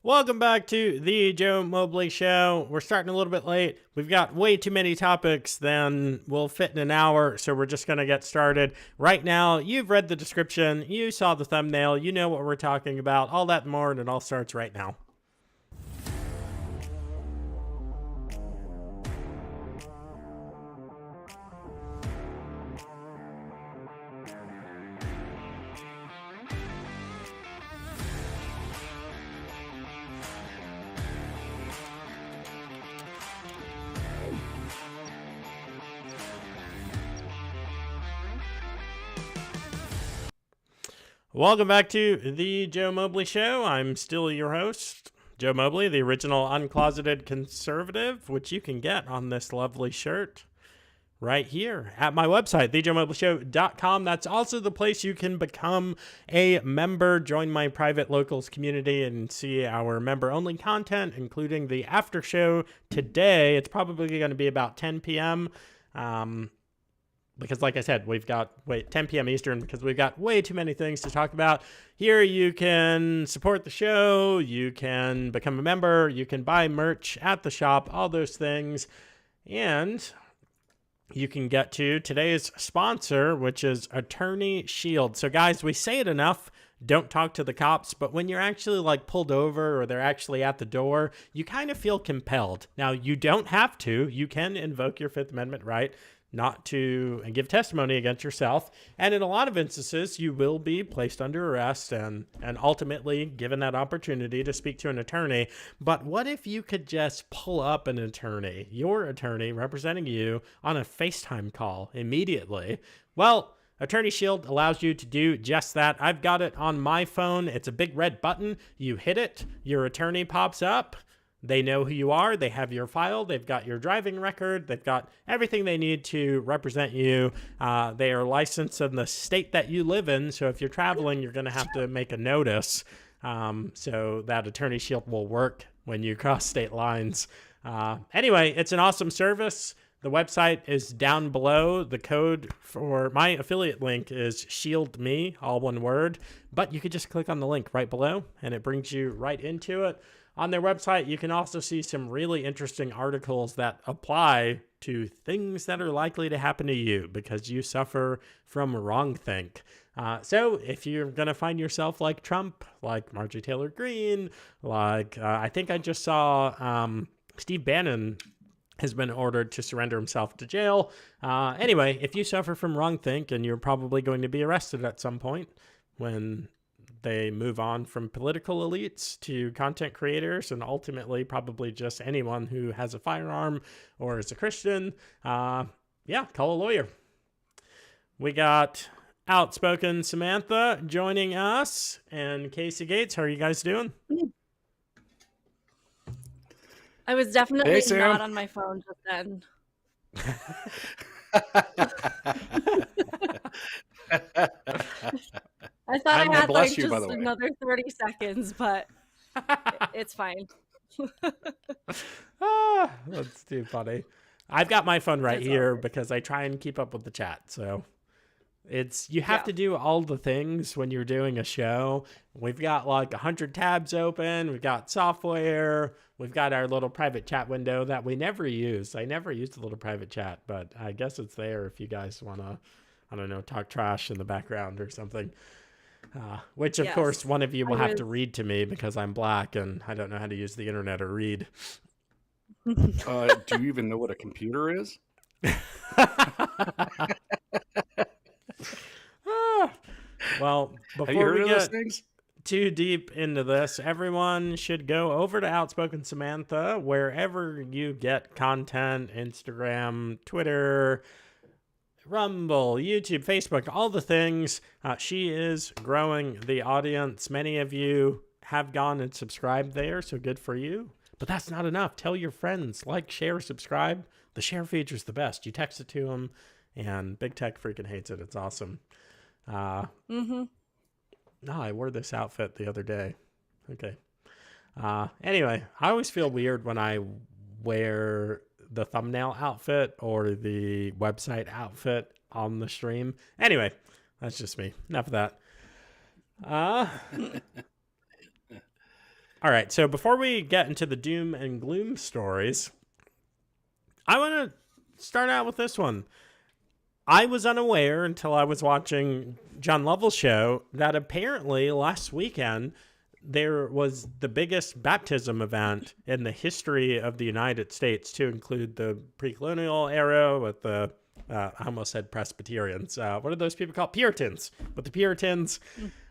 Welcome back to the Joe Mobley Show. We're starting a little bit late. We've got way too many topics than will fit in an hour, so we're just going to get started. Right now, you've read the description, you saw the thumbnail, you know what we're talking about, all that and more, and it all starts right now. Welcome back to the Joe Mobley Show. I'm still your host, Joe Mobley, the original uncloseted conservative, which you can get on this lovely shirt right here at my website, thejoemobleyshow.com. That's also the place you can become a member, join my private locals community, and see our member-only content, including the after show today. It's probably going to be about 10 p.m., because like I said, we've got 10 p.m. Eastern because we've got way too many things to talk about. Here you can support the show, you can become a member, you can buy merch at the shop, all those things. And you can get to today's sponsor, which is Attorney Shield. So guys, we say it enough, don't talk to the cops, but when you're actually like pulled over or they're actually at the door, you kind of feel compelled. Now, you don't have to. You can invoke your Fifth Amendment right not to and give testimony against yourself. And in a lot of instances, you will be placed under arrest and ultimately given that opportunity to speak to an attorney. But what if you could just pull up an attorney, your attorney representing you, on a FaceTime call immediately? Well, Attorney Shield allows you to do just that. I've got it on my phone. It's a big red button. You hit it, your attorney pops up. They know who you are. They have your file. They've got your driving record. They've got everything they need to represent you. They are licensed in the state that you live in. So if you're traveling, you're going to have to make a notice. So that Attorney Shield will work when you cross state lines. Anyway, it's an awesome service. The website is down below. The code for my affiliate link is SHIELDME, all one word. But you could just click on the link right below and it brings you right into it. On their website, you can also see some really interesting articles that apply to things that are likely to happen to you because you suffer from wrongthink. So if you're going to find yourself like Trump, like Marjorie Taylor Greene, like I think I just saw Steve Bannon has been ordered to surrender himself to jail. Anyway, if you suffer from wrongthink, and you're probably going to be arrested at some point when they move on from political elites to content creators and ultimately probably just anyone who has a firearm or is a Christian, yeah, call a lawyer. We got Outspoken Samantha joining us and Casey Gates. How are you guys doing? I was definitely not on my phone just then. I thought I had like just another 30 seconds, but it's fine. That's too funny. I've got my phone right here because I try and keep up with the chat. So you have to do all the things when you're doing a show. We've got like 100 tabs open. We've got software. We've got our little private chat window that we never use. I never used a little private chat, but I guess it's there if you guys want to, I don't know, talk trash in the background or something. Which, of course, one of you will have to read to me because I'm black and I don't know how to use the internet or read. Do you even know what a computer is? Well, before we get too deep into this, everyone should go over to Outspoken Samantha wherever you get content, Instagram, Twitter, Rumble, YouTube, Facebook, all the things. She is growing the audience. Many of you have gone and subscribed there, so good for you. But that's not enough. Tell your friends, like, share, subscribe. The share feature is the best. You text it to them, and Big Tech freaking hates it. It's awesome. No, I wore this outfit the other day. Okay. Anyway, I always feel weird when I wear the thumbnail outfit or the website outfit on the stream. Anyway, that's just me. Enough of that. All right, so before we get into the doom and gloom stories, I want to start out with this one. I was unaware until I was watching John Lovell's show that apparently last weekend there was the biggest baptism event in the history of the United States, to include the pre-colonial era with the, I almost said Presbyterians. What are those people called? Puritans. With the Puritans.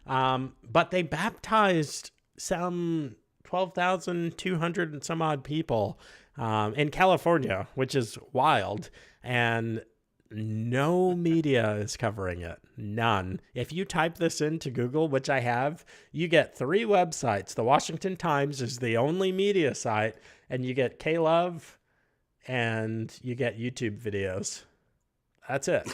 But they baptized some 12,200 and some odd people in California, which is wild. And no media is covering it. None. If you type this into Google, which I have, you get 3 websites. The Washington Times is the only media site, and you get K-Love, and you get YouTube videos. That's it.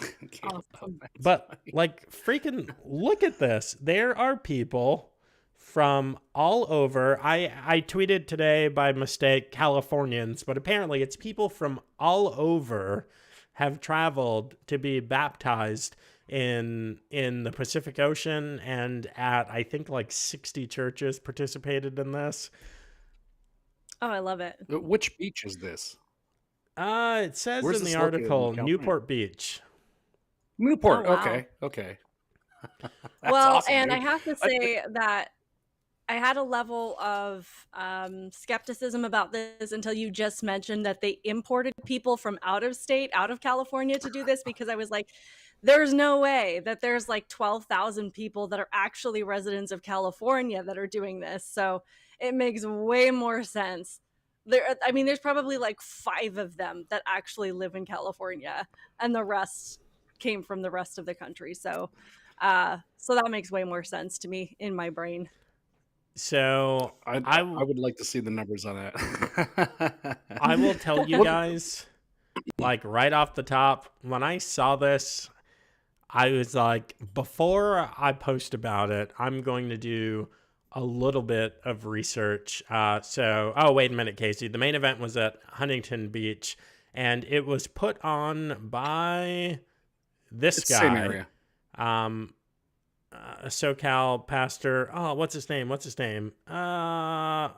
Awesome. But like, freaking look at this. There are people from all over. I tweeted today by mistake Californians, but apparently it's people from all over have traveled to be baptized in the Pacific Ocean, and at, I think, like 60 churches participated in this. Oh, I love it. Which beach is this? It says Where's in the this located? article, In Newport Beach. Newport. Oh, wow. Okay. That's Well, awesome, and dude. I have to say that I had a level of skepticism about this until you just mentioned that they imported people from out of state, out of California, to do this, because I was like, there's no way that there's like 12,000 people that are actually residents of California that are doing this. So it makes way more sense. There's probably like 5 of them that actually live in California, and the rest came from the rest of the country. So that makes way more sense to me in my brain. So I would like to see the numbers on that. I will tell you guys, like right off the top, when I saw this, I was like, before I post about it, I'm going to do a little bit of research. Oh, wait a minute, Casey. The main event was at Huntington Beach, and it was put on by this guy. Same area. A SoCal pastor. Oh, what's his name? Oh,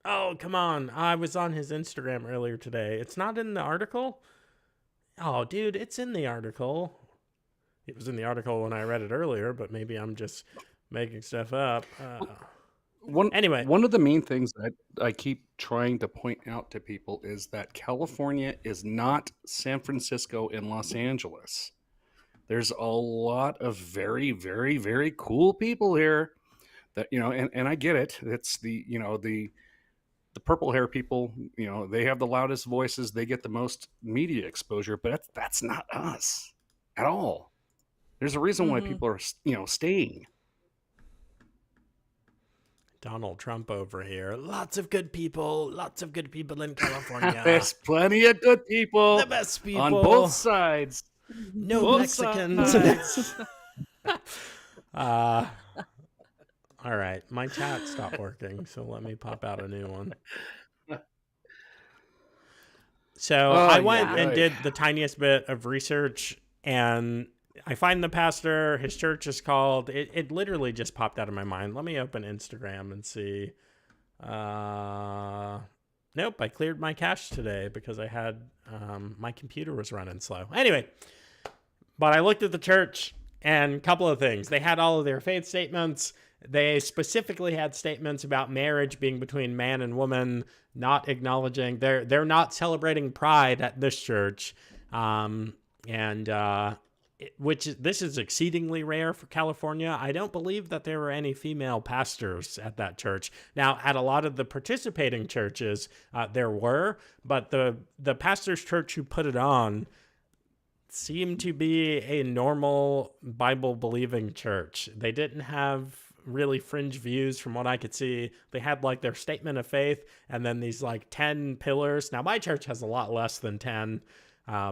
come on. I was on his Instagram earlier today. It's not in the article? Oh, dude, it's in the article. It was in the article when I read it earlier, but maybe I'm just making stuff up. Anyway. One of the main things that I keep trying to point out to people is that California is not San Francisco and Los Angeles. There's a lot of very, very, very cool people here that, and I get it. It's the purple hair people, they have the loudest voices. They get the most media exposure, but that's not us at all. There's a reason why people are, staying. Donald Trump over here. Lots of good people in California. There's plenty of good people. The best people. On both sides. No Both Mexicans. sides. All right. My chat stopped working, so let me pop out a new one. So I went and did the tiniest bit of research, and I find the pastor. His church is called, it literally just popped out of my mind. Let me open Instagram and see. Nope, I cleared my cache today because I had, my computer was running slow. Anyway, but I looked at the church, and a couple of things. They had all of their faith statements. They specifically had statements about marriage being between man and woman, not acknowledging, they're not celebrating pride at this church. This is exceedingly rare for California. I don't believe that there were any female pastors at that church. Now, at a lot of the participating churches, there were, but the pastor's church who put it on seemed to be a normal Bible-believing church. They didn't have really fringe views from what I could see. They had like their statement of faith and then these like 10 pillars. Now, my church has a lot less than 10.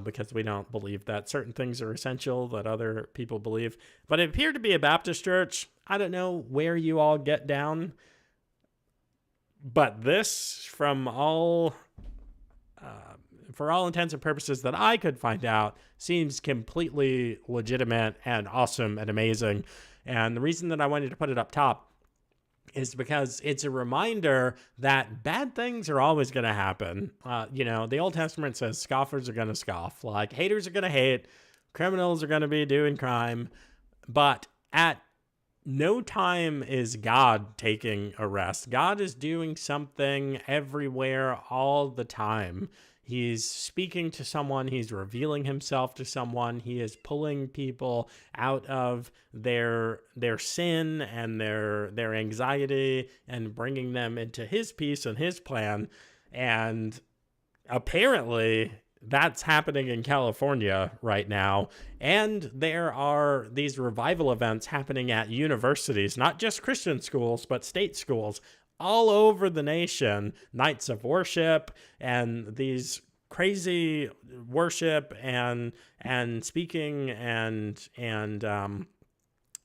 Because we don't believe that certain things are essential that other people believe. But it appeared to be a Baptist church. I don't know where you all get down. But this, for all intents and purposes that I could find out, seems completely legitimate and awesome and amazing. And the reason that I wanted to put it up top is because it's a reminder that bad things are always going to happen. The Old Testament says scoffers are going to scoff, like haters are going to hate, criminals are going to be doing crime. But at no time is God taking a rest. God is doing something everywhere all the time. He's speaking to someone. He's revealing himself to someone. He is pulling people out of their sin and their anxiety and bringing them into his peace and his plan. And apparently that's happening in California right now. And there are these revival events happening at universities, not just Christian schools, but state schools all over the nation, nights of worship and these crazy worship and speaking and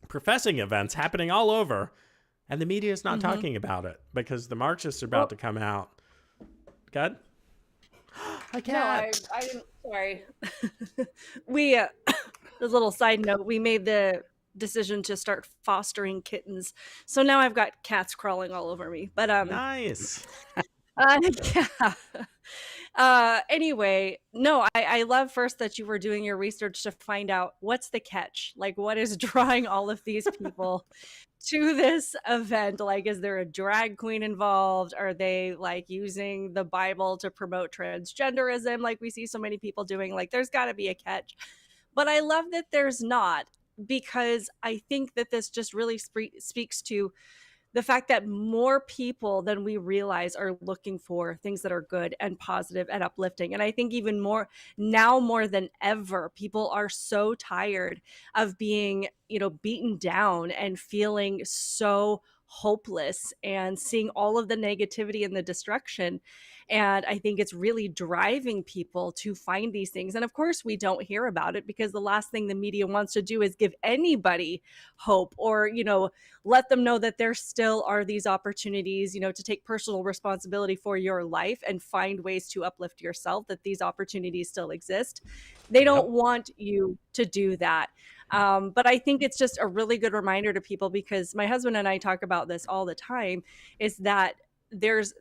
professing events happening all over. And the media is not talking about it because the Marxists are about to come out. Good? I can't. No, I didn't. Sorry. We, a little side note, we made the decision to start fostering kittens. So now I've got cats crawling all over me. But Nice. yeah. Anyway, no, I love first that you were doing your research to find out what's the catch. Like, what is drawing all of these people to this event? Like, is there a drag queen involved? Are they like using the Bible to promote transgenderism like we see so many people doing? Like, there's got to be a catch. But I love that there's not, because I think that this just really speaks to the fact that more people than we realize are looking for things that are good and positive and uplifting. And I think even more now, more than ever, people are so tired of being, beaten down and feeling so hopeless and seeing all of the negativity and the destruction. And I think it's really driving people to find these things. And of course, we don't hear about it because the last thing the media wants to do is give anybody hope or, let them know that there still are these opportunities, to take personal responsibility for your life and find ways to uplift yourself, that these opportunities still exist. They don't want you to do that. But I think it's just a really good reminder to people, because my husband and I talk about this all the time, is that there's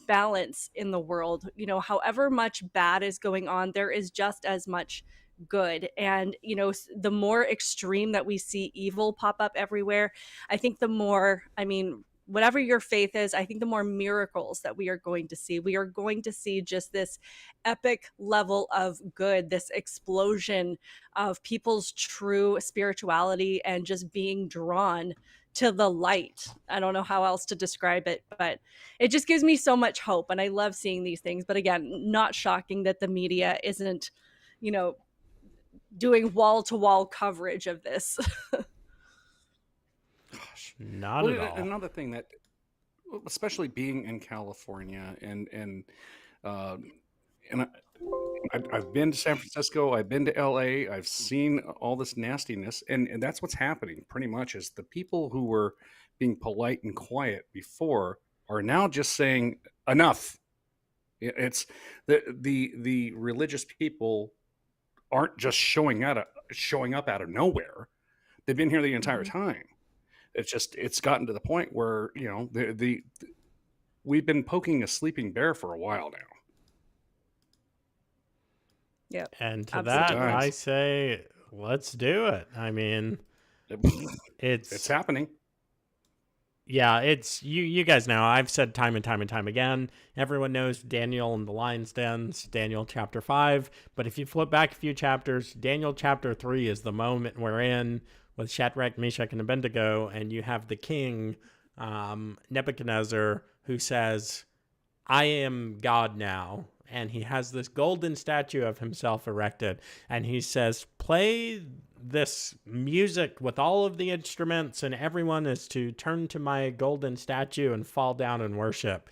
balance in the world. However much bad is going on, there is just as much good. And the more extreme that we see evil pop up everywhere, I think the more, whatever your faith is, I think the more miracles that we are going to see. We are going to see just this epic level of good, this explosion of people's true spirituality and just being drawn to the light. I don't know how else to describe it, but it just gives me so much hope. And I love seeing these things. But again, not shocking that the media isn't, doing wall-to-wall coverage of this. Gosh, not at all. Another thing that, especially being in California, and I've been to San Francisco, I've been to LA, I've seen all this nastiness, and that's what's happening pretty much, is the people who were being polite and quiet before are now just saying enough. It's the religious people aren't just showing up out of nowhere. They've been here the entire time. It's gotten to the point where, we've been poking a sleeping bear for a while now. Yeah. And to that, I say, let's do it. It's happening. Yeah, it's you guys know, I've said time and time and time again, everyone knows Daniel and the Lion's Dens, Daniel chapter 5, but if you flip back a few chapters, Daniel chapter 3 is the moment we're in with Shadrach, Meshach, and Abednego, and you have the king, Nebuchadnezzar, who says, I am God now, and he has this golden statue of himself erected, and he says, play this music with all of the instruments, and everyone is to turn to my golden statue and fall down and worship.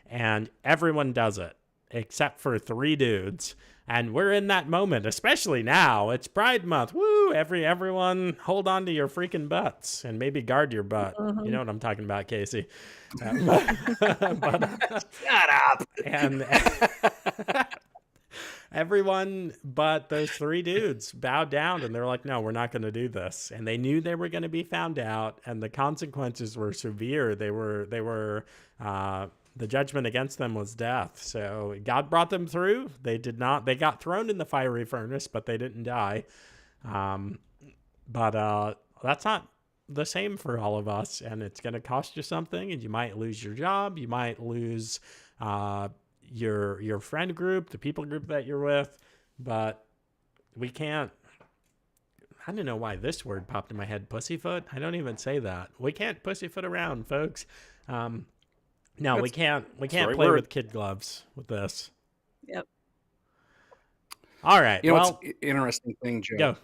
And everyone does it except for 3 dudes. And we're in that moment, especially now. It's Pride Month. Woo! Everyone hold on to your freaking butts and maybe guard your butt. You know what I'm talking about, Casey. Shut up. everyone but those three dudes bowed down, and they're like, no, we're not going to do this. And they knew they were going to be found out, and the consequences were severe. The judgment against them was death. So God brought them through. They got thrown in the fiery furnace, but they didn't die. But that's not the same for all of us, and it's going to cost you something, and you might lose your job. You might lose your friend group, the people group that you're with. But we can't. I don't know why this word popped in my head, pussyfoot. I don't even say that. We can't pussyfoot around, folks. No, we can't play with kid gloves with this. Yep. All right. What's an interesting thing, Joe?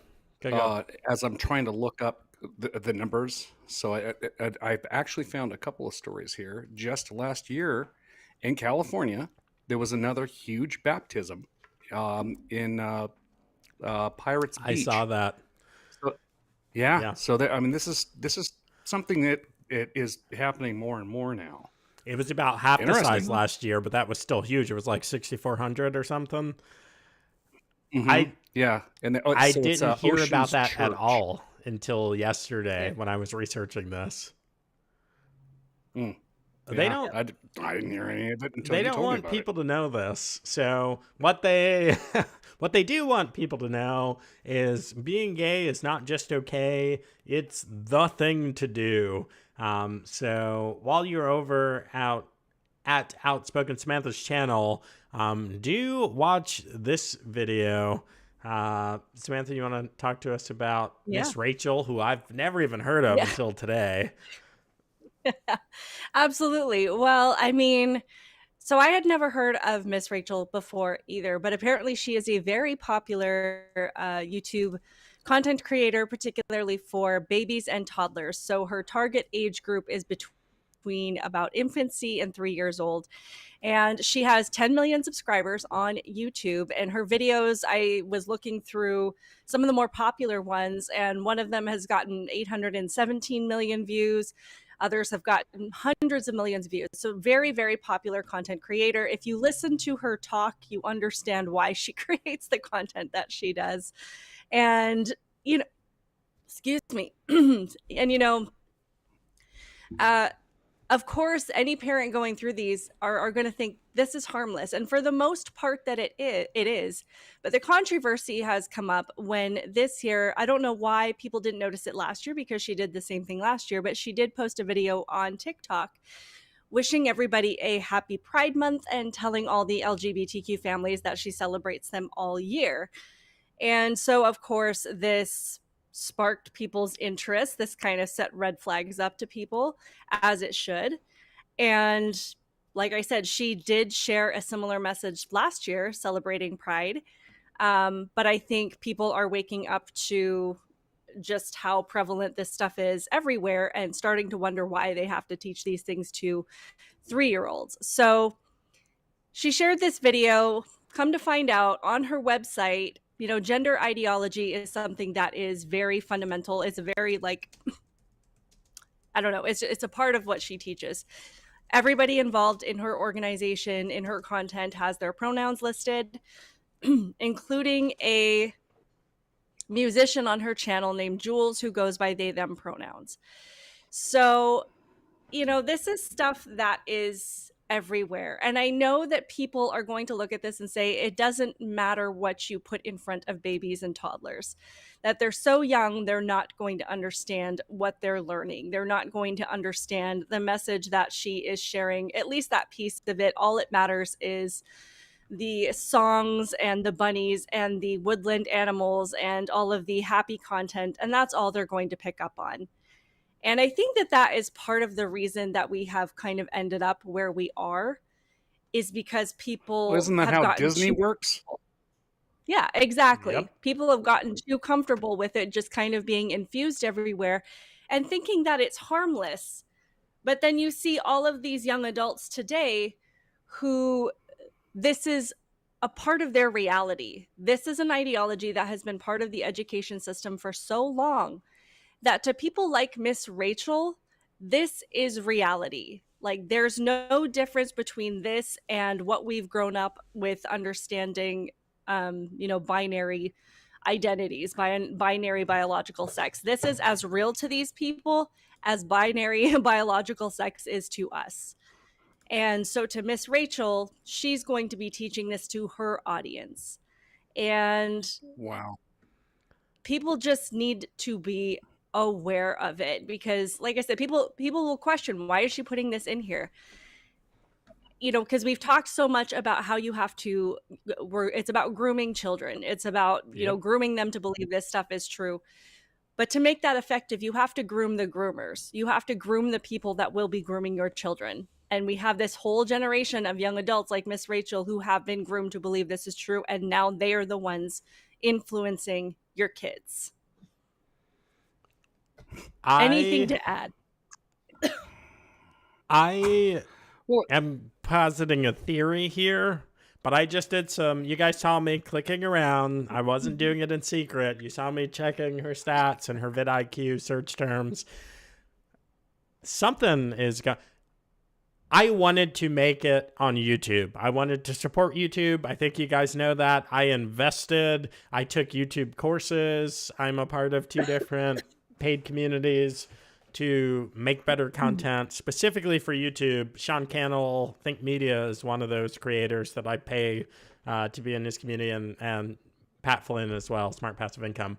Go. As I'm trying to look up the numbers, so I've actually found a couple of stories here. Just last year in California, there was another huge baptism in Pirates Beach. I saw that. So, yeah. So this is something that it is happening more and more now. It was about half the size last year, but that was still huge. It was like 6,400 or something. Mm-hmm. And I didn't hear about that at all until yesterday when I was researching this. Mm. They don't. I didn't hear any of it until they don't want people to know this. So what they do want people to know is being gay is not just okay; it's the thing to do. So while you're over at Outspoken Samantha's channel, do watch this video. Samantha, you want to talk to us about Miss Rachel, who I've never even heard of until today? Absolutely. Well, I mean, so I had never heard of Miss Rachel before either, but apparently she is a very popular YouTube content creator, particularly for babies and toddlers. So her target age group is between about infancy and 3 years old. And she has 10 million subscribers on YouTube. And her videos, I was looking through some of the more popular ones, and one of them has gotten 817 million views. Others have gotten hundreds of millions of views. So very, very popular content creator. If you listen to her talk, you understand why she creates the content that she does. And, excuse me. And, of course, any parent going through these are going to think this is harmless. And for the most part that it is. But the controversy has come up when this year, I don't know why people didn't notice it last year, because she did the same thing last year, but she did post a video on TikTok wishing everybody a happy Pride Month and telling all the LGBTQ families that she celebrates them all year. And so, of course, this sparked people's interest. This kind of set red flags up to people, as it should. And like I said, she did share a similar message last year celebrating Pride. But I think people are waking up to just how prevalent this stuff is everywhere and starting to wonder why they have to teach these things to 3-year-olds. So she shared this video. Come to find out, on her website, gender ideology is something that is very fundamental. It's a very, I don't know, it's a part of what she teaches. Everybody involved in her organization, in her content, has their pronouns listed, including a musician on her channel named Jules, who goes by they, them pronouns. So, this is stuff that is everywhere. And I know that people are going to look at this and say, it doesn't matter what you put in front of babies and toddlers, that they're so young, they're not going to understand what they're learning. They're not going to understand the message that she is sharing, at least that piece of it. All it matters is the songs and the bunnies and the woodland animals and all of the happy content. And that's all they're going to pick up on. And I think that is part of the reason that we have kind of ended up where we are, is because people isn't that how Disney works? Yeah, exactly. Yep. People have gotten too comfortable with it just kind of being infused everywhere and thinking that it's harmless. But then you see all of these young adults today who this is a part of their reality. This is an ideology that has been part of the education system for so long that to people like Miss Rachel, this is reality. There's no difference between this and what we've grown up with understanding binary identities, binary biological sex. This is as real to these people as binary biological sex is to us. And so to Miss Rachel, she's going to be teaching this to her audience. And Wow. people just need to be aware of it, because like I said, people will question, why is she putting this in here? Because we've talked so much about how you have to, it's about grooming children. It's about, Yep. grooming them to believe this stuff is true. But to make that effective, you have to groom the groomers. You have to groom the people that will be grooming your children. And we have this whole generation of young adults like Miss Rachel who have been groomed to believe this is true. And now they are the ones influencing your kids. Anything to add? I am positing a theory here, but I just did you guys saw me clicking around. I wasn't doing it in secret. You saw me checking her stats and her vidIQ search terms. Something is I wanted to make it on YouTube. I wanted to support YouTube. I think you guys know that. I invested. I took YouTube courses. I'm a part of 2 different paid communities to make better content specifically for YouTube. Sean Cannell, Think Media, is one of those creators that I pay to be in his community, and Pat Flynn as well, Smart Passive Income.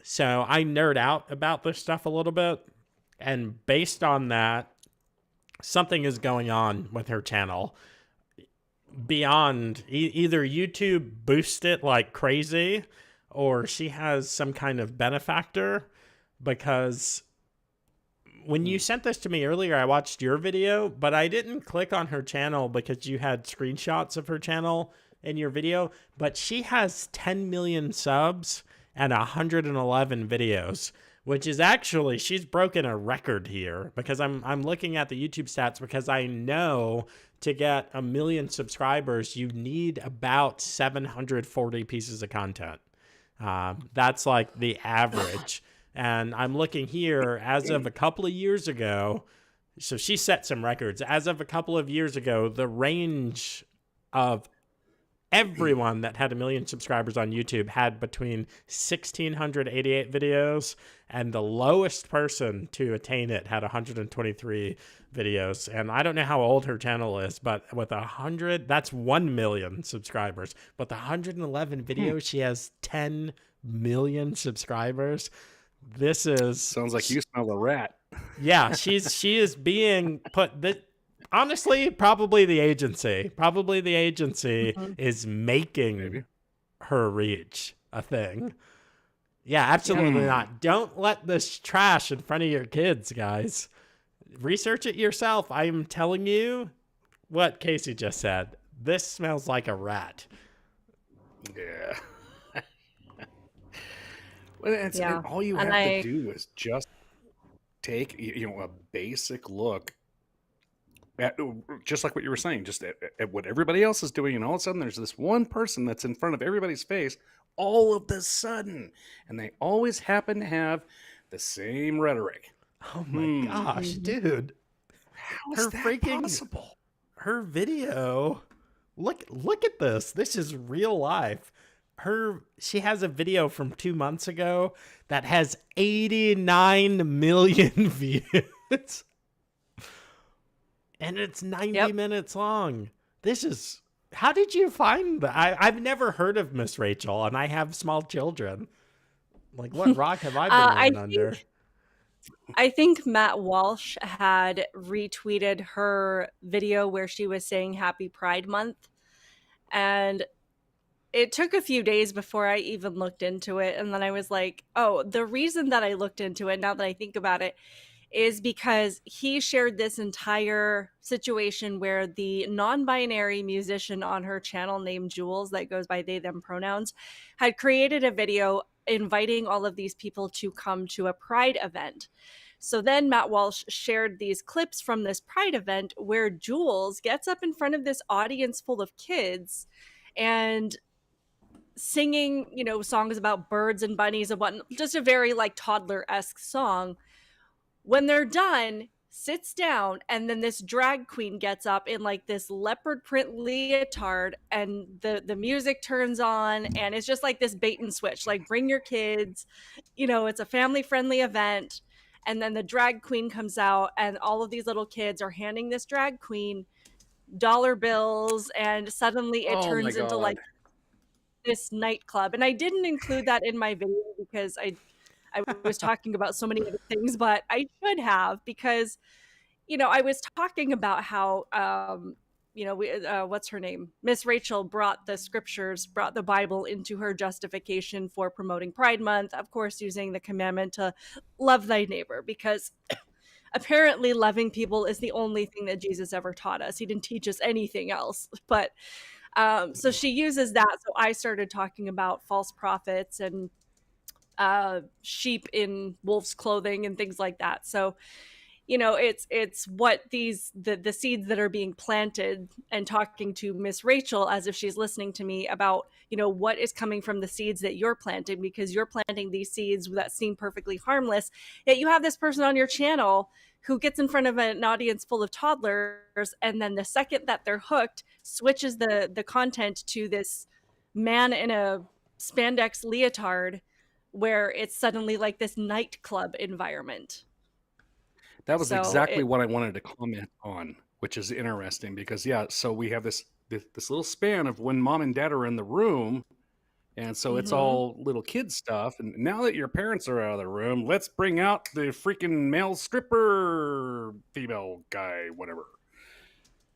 So I nerd out about this stuff a little bit. And based on that, something is going on with her channel beyond either YouTube boost it like crazy, or she has some kind of benefactor, because when you sent this to me earlier, I watched your video, but I didn't click on her channel because you had screenshots of her channel in your video. But she has 10 million subs and 111 videos, which is actually, she's broken a record here, because I'm looking at the YouTube stats, because I know to get 1 million subscribers, you need about 740 pieces of content. That's like the average. And I'm looking here as of a couple of years ago. So she set some records. As of a couple of years ago, the range of everyone that had 1 million subscribers on YouTube had between 1,688 videos, and the lowest person to attain it had 123 videos. And I don't know how old her channel is, but with 100, that's 1 million subscribers. But the 111 videos, she has 10 million subscribers. This is sounds like you smell a rat. Yeah, she is being put. Honestly, probably the agency is making her reach a thing. Yeah, absolutely not. Don't let this trash in front of your kids, guys. Research it yourself. I'm telling you what Casey just said. This smells like a rat. Yeah. And all you have to do is just take a basic look at, just like what you were saying, just at what everybody else is doing, and all of a sudden there's this one person that's in front of everybody's face all of the sudden, and they always happen to have the same rhetoric. Oh my gosh, dude. How is that possible? Her video, look at this. This is real life. She has a video from 2 months ago that has 89 million views. And it's 90 minutes long. How did you find that? I've never heard of Miss Rachel, and I have small children. Like, what rock have I been living under? I think Matt Walsh had retweeted her video where she was saying Happy Pride Month. And it took a few days before I even looked into it. And then I was like, oh, the reason that I looked into it, now that I think about it, is because he shared this entire situation where the non-binary musician on her channel named Jules, that goes by they, them pronouns, had created a video inviting all of these people to come to a Pride event. So then Matt Walsh shared these clips from this Pride event where Jules gets up in front of this audience full of kids and singing, songs about birds and bunnies and whatnot, just a very like toddler-esque song. When they're done, sits down, and then this drag queen gets up in like this leopard print leotard, and the music turns on, and it's just like this bait and switch, like bring your kids, it's a family friendly event. And then the drag queen comes out, and all of these little kids are handing this drag queen dollar bills, and suddenly it Oh my turns into like God. this nightclub. And I didn't include that in my video because I was talking about so many other things, but I should have, because I was talking about how what's her name, Miss Rachel, brought the Bible into her justification for promoting Pride Month, of course using the commandment to love thy neighbor, because apparently loving people is the only thing that Jesus ever taught us. He didn't teach us anything else. But so she uses that. So I started talking about false prophets and sheep in wolf's clothing and things like that. So it's what the seeds that are being planted, and talking to Miss Rachel as if she's listening to me about what is coming from the seeds that you're planting, because you're planting these seeds that seem perfectly harmless, yet you have this person on your channel who gets in front of an audience full of toddlers, and then the second that they're hooked, switches the content to this man in a spandex leotard, where it's suddenly like this nightclub environment. That was So exactly what I wanted to comment on, which is interesting because, yeah, so we have this little span of when mom and dad are in the room, and so it's all little kid stuff. And now that your parents are out of the room, let's bring out the freaking male stripper, female guy, whatever.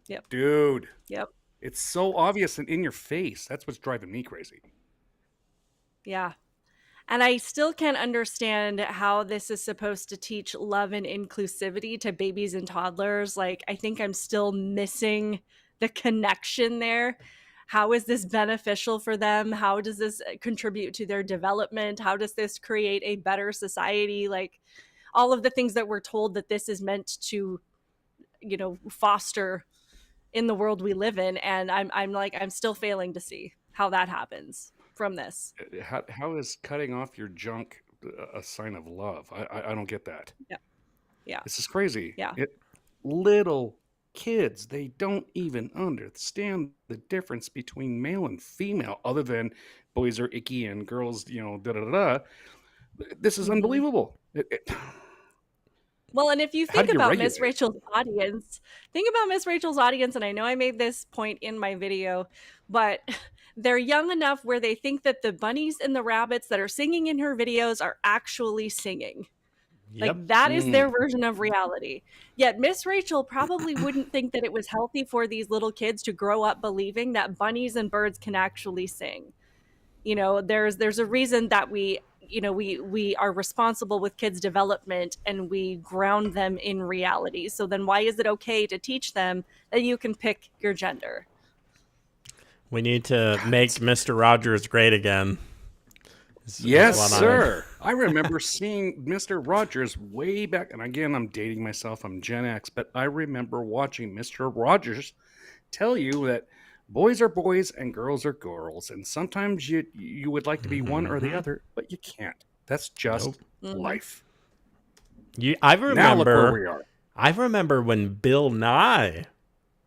Yep. Dude, Yep. it's so obvious and in your face. That's what's driving me crazy. Yeah. And I still can't understand how this is supposed to teach love and inclusivity to babies and toddlers. Like, I think I'm still missing the connection there. How is this beneficial for them? How does this contribute to their development? How does this create a better society? Like, all of the things that we're told that this is meant to, foster in the world we live in. And I'm still failing to see how that happens from this. How is cutting off your junk a sign of love? I don't get that. Yeah. Yeah. This is crazy. Yeah. Little kids, they don't even understand the difference between male and female, other than boys are icky and girls, da da da. This is unbelievable. Well, and if you How think do you about regulate? Miss Rachel's audience, and I know I made this point in my video, but they're young enough where they think that the bunnies and the rabbits that are singing in her videos are actually singing. Yep. Like, that is their version of reality. Yet Miss Rachel probably wouldn't think that it was healthy for these little kids to grow up believing that bunnies and birds can actually sing. There's a reason that we are responsible with kids' development, and we ground them in reality. So then why is it okay to teach them that you can pick your gender? We need to make Mr. Rogers great again. Yes, sir. I remember seeing Mr. Rogers way back, and again, I'm dating myself, I'm Gen X, but I remember watching Mr. Rogers tell you that boys are boys and girls are girls, and sometimes you would like to be one or the other, but you can't. That's just life. I remember. Now look where we are. I remember when Bill Nye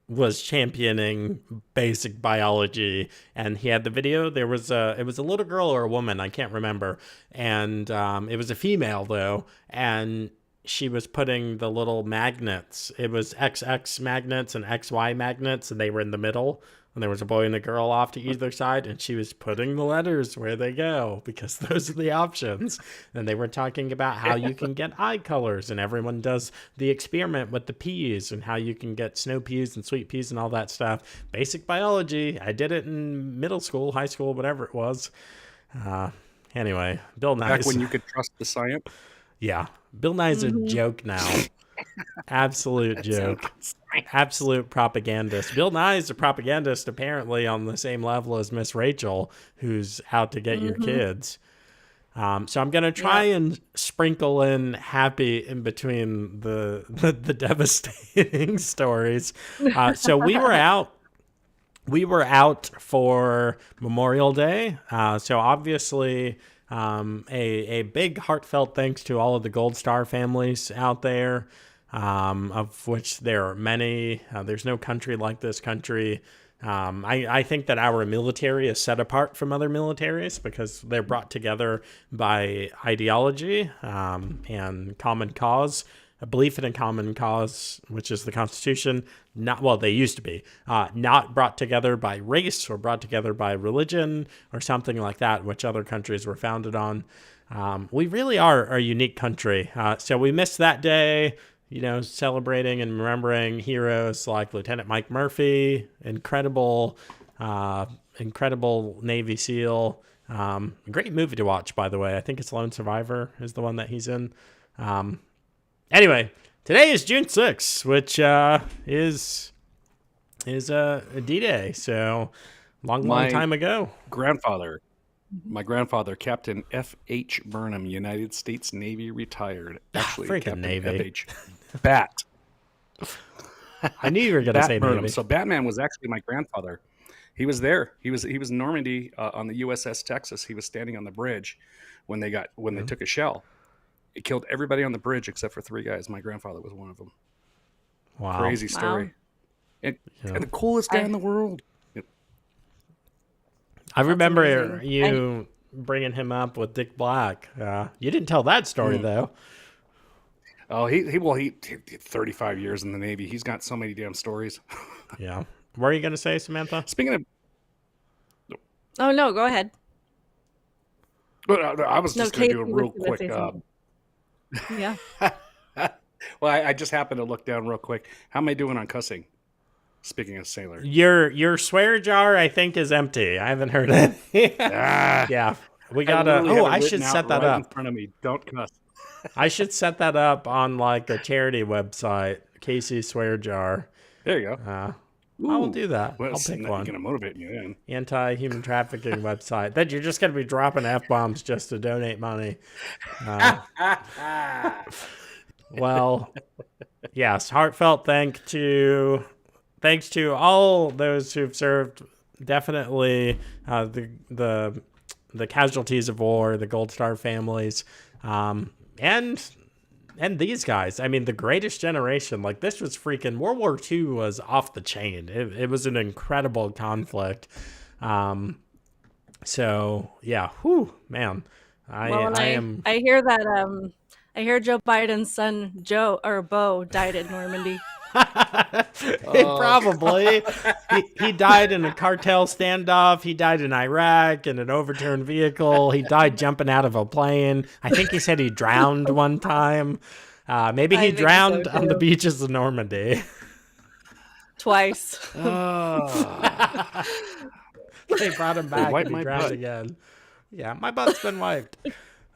was championing basic biology, and he had the video. It was a little girl or a woman, I can't remember, and it was a female though, and she was putting the little magnets. It was XX magnets and XY magnets, and they were in the middle, and there was a boy and a girl off to either side, and she was putting the letters where they go, because those are the options. And they were talking about how you can get eye colors, and everyone does the experiment with the peas and how you can get snow peas and sweet peas and all that stuff. Basic biology. I did it in middle school, high school, whatever it was. Anyway, Bill Nye. Back when you could trust the science? Yeah. Bill Nye's a joke now. Absolute joke. Absolute propagandist. Bill Nye is a propagandist, apparently, on the same level as Miss Rachel, who's out to get your kids. So I'm going to try and sprinkle in happy in between the devastating stories. So we were out for Memorial Day. So obviously, a big heartfelt thanks to all of the Gold Star families out there. of which there are many. There's no country like this country. I think that our military is set apart from other militaries because they're brought together by ideology and common cause, a belief in a common cause, which is the Constitution. They used to be not brought together by race or brought together by religion or something like that, which other countries were founded on. We really are a unique country. So we missed that day, celebrating and remembering heroes like Lieutenant Mike Murphy, incredible Navy SEAL. Great movie to watch, by the way. I think it's Lone Survivor is the one that he's in. Anyway, today is June 6th, which is a D-Day. So long time ago. My grandfather, Captain F.H. Burnham, United States Navy, retired. Actually, Captain Navy. F.H. Bat. I knew you were going to say Burnham. Navy. So Batman was actually my grandfather. He was there. He was in Normandy on the USS Texas. He was standing on the bridge when they took a shell. It killed everybody on the bridge except for 3 guys. My grandfather was one of them. Wow. Crazy story. And the coolest guy in the world. I remember you bringing him up with Dick Black. You didn't tell that story, though. Oh, he 35 years in the Navy. He's got so many damn stories. Yeah. What are you going to say, Samantha? Speaking of... Oh, no, go ahead. I was just going to do a real quick... Yeah. Well, I just happened to look down real quick. How am I doing on cussing? Speaking of sailor, your swear jar, I think, is empty. I haven't heard it. Yeah, we gotta. I should set that up in front of me. Don't cuss. I should set that up on like a charity website, Casey Swear Jar. There you go. I will do that. Well, I'll pick one. Going to motivate you then. Anti-human trafficking website. That you're just gonna be dropping F-bombs just to donate money. Well, yes, heartfelt thanks to all those who've served. Definitely the casualties of war, the Gold Star families, and these guys. I mean, the greatest generation. Like, this was freaking World War II was off the chain. It was an incredible conflict. So yeah, whew, man. I hear that I hear Joe Biden's son Beau died at Normandy. Probably. He died in a cartel standoff. He died in Iraq in an overturned vehicle. He died jumping out of a plane. I think he said he drowned one time. Maybe he drowned on the beaches of Normandy. Twice. They brought him back and he drowned again. Yeah, my butt's been wiped.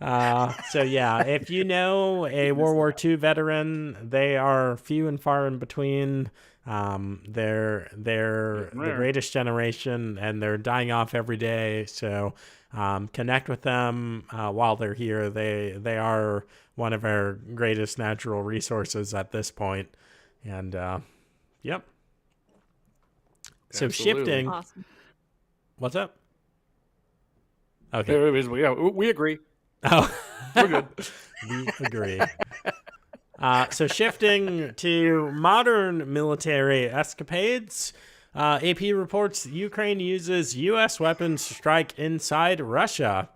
So yeah, if you know a World War II veteran, they are few and far in between. They're the greatest generation, and they're dying off every day. So connect with them while they're here. They are one of our greatest natural resources at this point. And yep. So Absolutely. Shifting. Awesome. What's up? Okay. We agree. Oh, we're good. We agree. So shifting to modern military escapades, AP reports Ukraine uses U.S. weapons to strike inside Russia,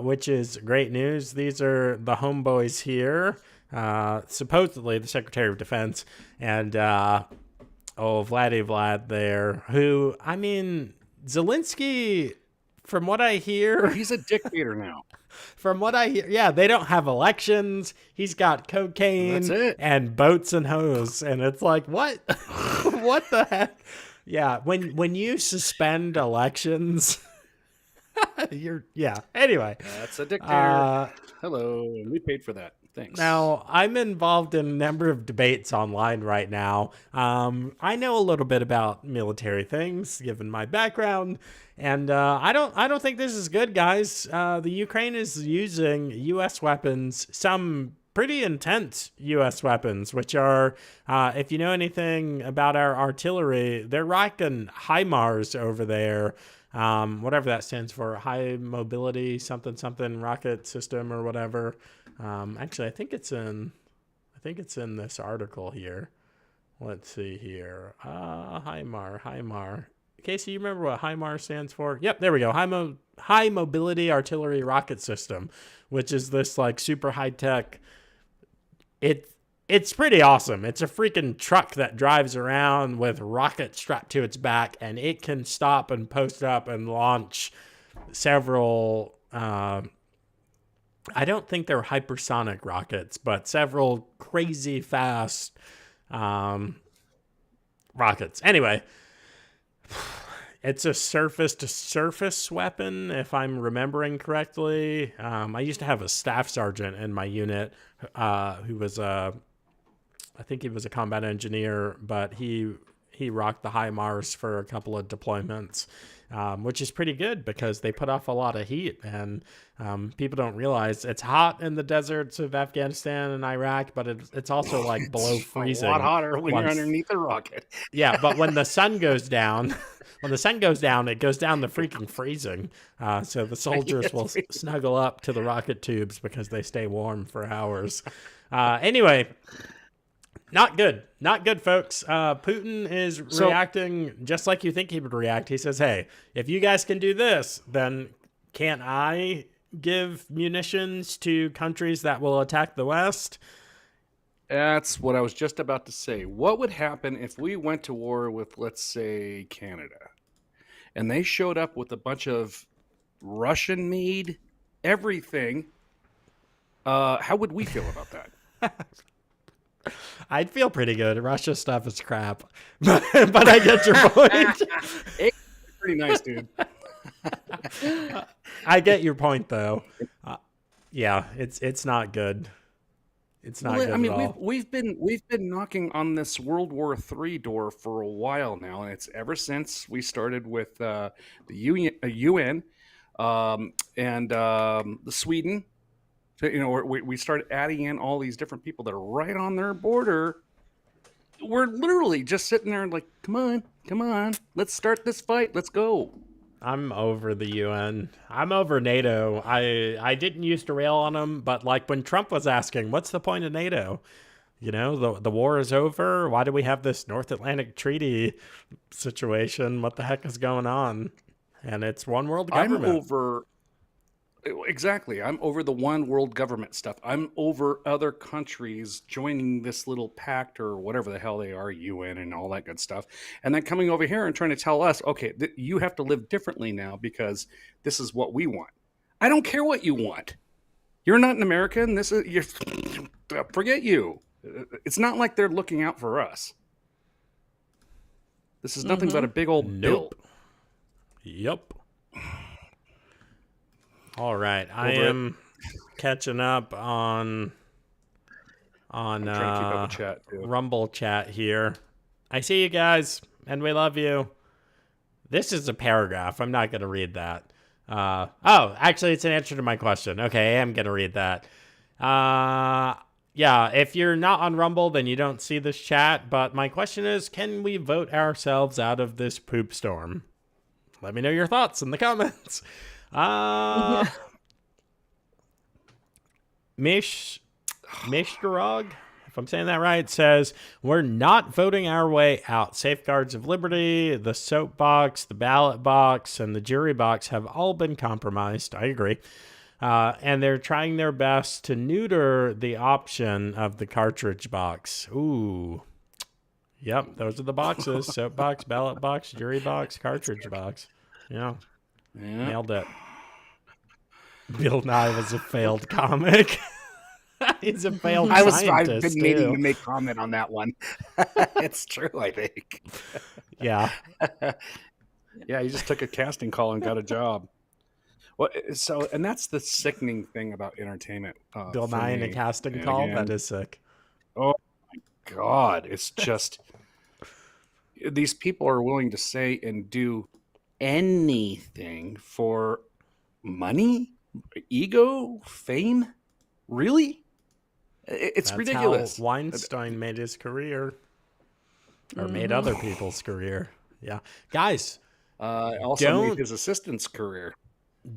which is great news. These are the homeboys here, supposedly the Secretary of Defense, and Vlad there, who, I mean, Zelensky, from what I hear... He's a dictator now. From what I hear, yeah, they don't have elections. He's got cocaine and boats and hoes, and it's like, what? What the heck? Yeah, when you suspend elections, Anyway, that's a dictator. Hello, we paid for that. Thanks. Now, I'm involved in a number of debates online right now. I know a little bit about military things, given my background, and I don't think this is good, guys. The Ukraine is using U.S. weapons, some pretty intense U.S. weapons, which are, if you know anything about our artillery, they're rocking HIMARS over there. Whatever that stands for, high mobility something rocket system or whatever. Actually, I think it's think it's in this article here. Let's see here. HIMAR. Casey, you remember what HIMAR stands for? Yep, there we go. High Mobility Artillery Rocket System, which is this like super high tech. It's pretty awesome. It's a freaking truck that drives around with rockets strapped to its back, and it can stop and post up and launch several. I don't think they're hypersonic rockets, but several crazy fast rockets. Anyway, it's a surface-to-surface weapon, if I'm remembering correctly. I used to have a staff sergeant in my unit who was I think he was a combat engineer, but he rocked the HIMARS for a couple of deployments, which is pretty good because they put off a lot of heat. And people don't realize it's hot in the deserts of Afghanistan and Iraq, but it's also like below freezing. A lot hotter when you're underneath a rocket. Yeah, but when the sun goes down, it goes down to freaking freezing. So the soldiers will snuggle up to the rocket tubes because they stay warm for hours. Anyway, not good, folks. Putin is reacting just like you think he would react. He says, hey, if you guys can do this, then can't I give munitions to countries that will attack the West? That's what I was just about to say. What would happen if we went to war with, let's say, Canada, and they showed up with a bunch of Russian-made everything? How would we feel about that? I'd feel pretty good. Russia stuff is crap, but I get your point. It's pretty nice, dude. I get your point, though. Yeah, it's not good. It's not good I mean, at all. we've been knocking on this World War III door for a while now, and it's ever since we started with the UN and the Sweden. So, you know, we started adding in all these different people that are right on their border. We're literally just sitting there like, come on, let's start this fight. Let's go. I'm over the UN. I'm over NATO. I didn't used to rail on them, but like when Trump was asking, what's the point of NATO? You know, the war is over. Why do we have this North Atlantic Treaty situation? What the heck is going on? And it's one world government. I'm over the one world government stuff. I'm over other countries joining this little pact or whatever the hell they are, UN and all that good stuff. And then coming over here and trying to tell us, okay, you have to live differently now because this is what we want. I don't care what you want. You're not an American. Forget you. It's not like they're looking out for us. This is nothing but a big old bill. Yep. All right, I am catching up on trying to keep up with chat, too. Rumble chat here. I see you guys, and we love you. This is a paragraph. I'm not going to read that. Actually, it's an answer to my question. Okay, I am going to read that. Yeah, if you're not on Rumble, then you don't see this chat. But my question is, can we vote ourselves out of this poop storm? Let me know your thoughts in the comments. Mishtarog, if I'm saying that right, says, we're not voting our way out. Safeguards of liberty, the soapbox, the ballot box, and the jury box have all been compromised. I agree. And they're trying their best to neuter the option of the cartridge box. Ooh. Yep, those are the boxes. Soapbox, ballot box, jury box, cartridge box. Yeah. Nailed it. Bill Nye was a failed comic. He's a failed scientist. I've been meaning to make comment on that one. It's true, I think. Yeah. Yeah, he just took a casting call and got a job. Well, and that's the sickening thing about entertainment. Bill Nye in a casting call? That is sick. Oh, my God. It's just... These people are willing to say and do anything for money, ego, fame. Really? That's ridiculous. How Weinstein made his career, or made other people's career. Yeah, guys. Also made his assistant's career.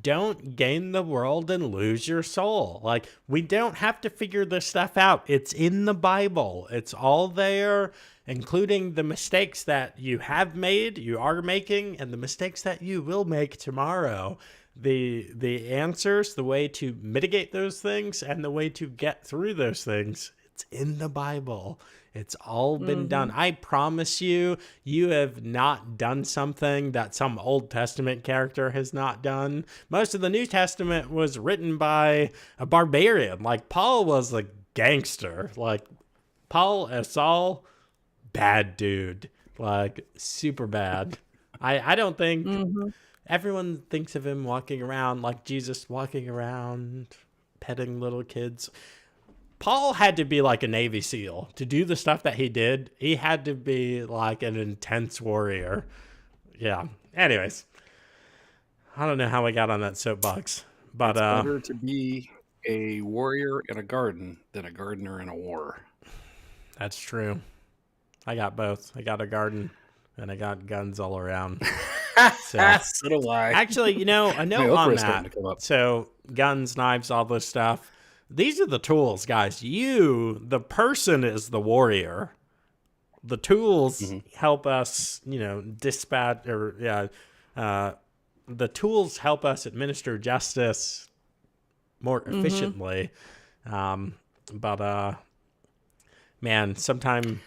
don't gain the world and lose your soul. Like, we don't have to figure this stuff out. It's in the Bible. It's all there, including the mistakes that you have made, you are making, and the mistakes that you will make tomorrow. The answers, the way to mitigate those things, and the way to get through those things, it's in the Bible. It's all been done. I promise you, you have not done something that some Old Testament character has not done. Most of the New Testament was written by a barbarian. Like, Paul was a gangster. Like, Paul as Saul, bad dude. Like, super bad. I don't think everyone thinks of him walking around like Jesus, walking around, petting little kids. Paul had to be like a Navy SEAL to do the stuff that he did. He had to be like an intense warrior. Yeah. Anyways, I don't know how we got on that soapbox, but it's better to be a warrior in a garden than a gardener in a war. That's true. I got both. I got a garden and I got guns all around. So do I. Actually, a note on that. So guns, knives, all this stuff. These are the tools, guys. You, the person, is the warrior. The tools help us, dispatch or the tools help us administer justice more efficiently. But man, sometime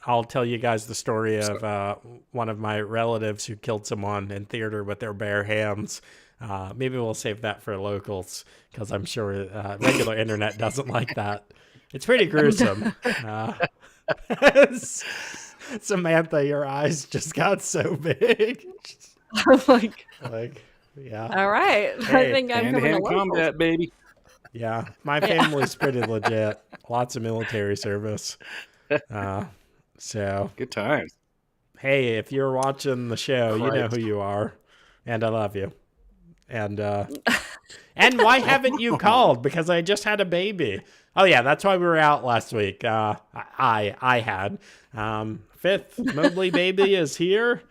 I'll tell you guys the story of one of my relatives who killed someone in theater with their bare hands. Maybe we'll save that for locals because I'm sure regular internet doesn't like that. It's pretty gruesome. Samantha, your eyes just got so big. Yeah. All right. Hey, I think I'm coming to combat, baby. Yeah, my family's pretty legit. Lots of military service. So good times. Hey, if you're watching the show, you know who you are, and I love you. And why haven't you called? Because I just had a baby. Oh yeah, that's why we were out last week. I had fifth Mobley baby is here.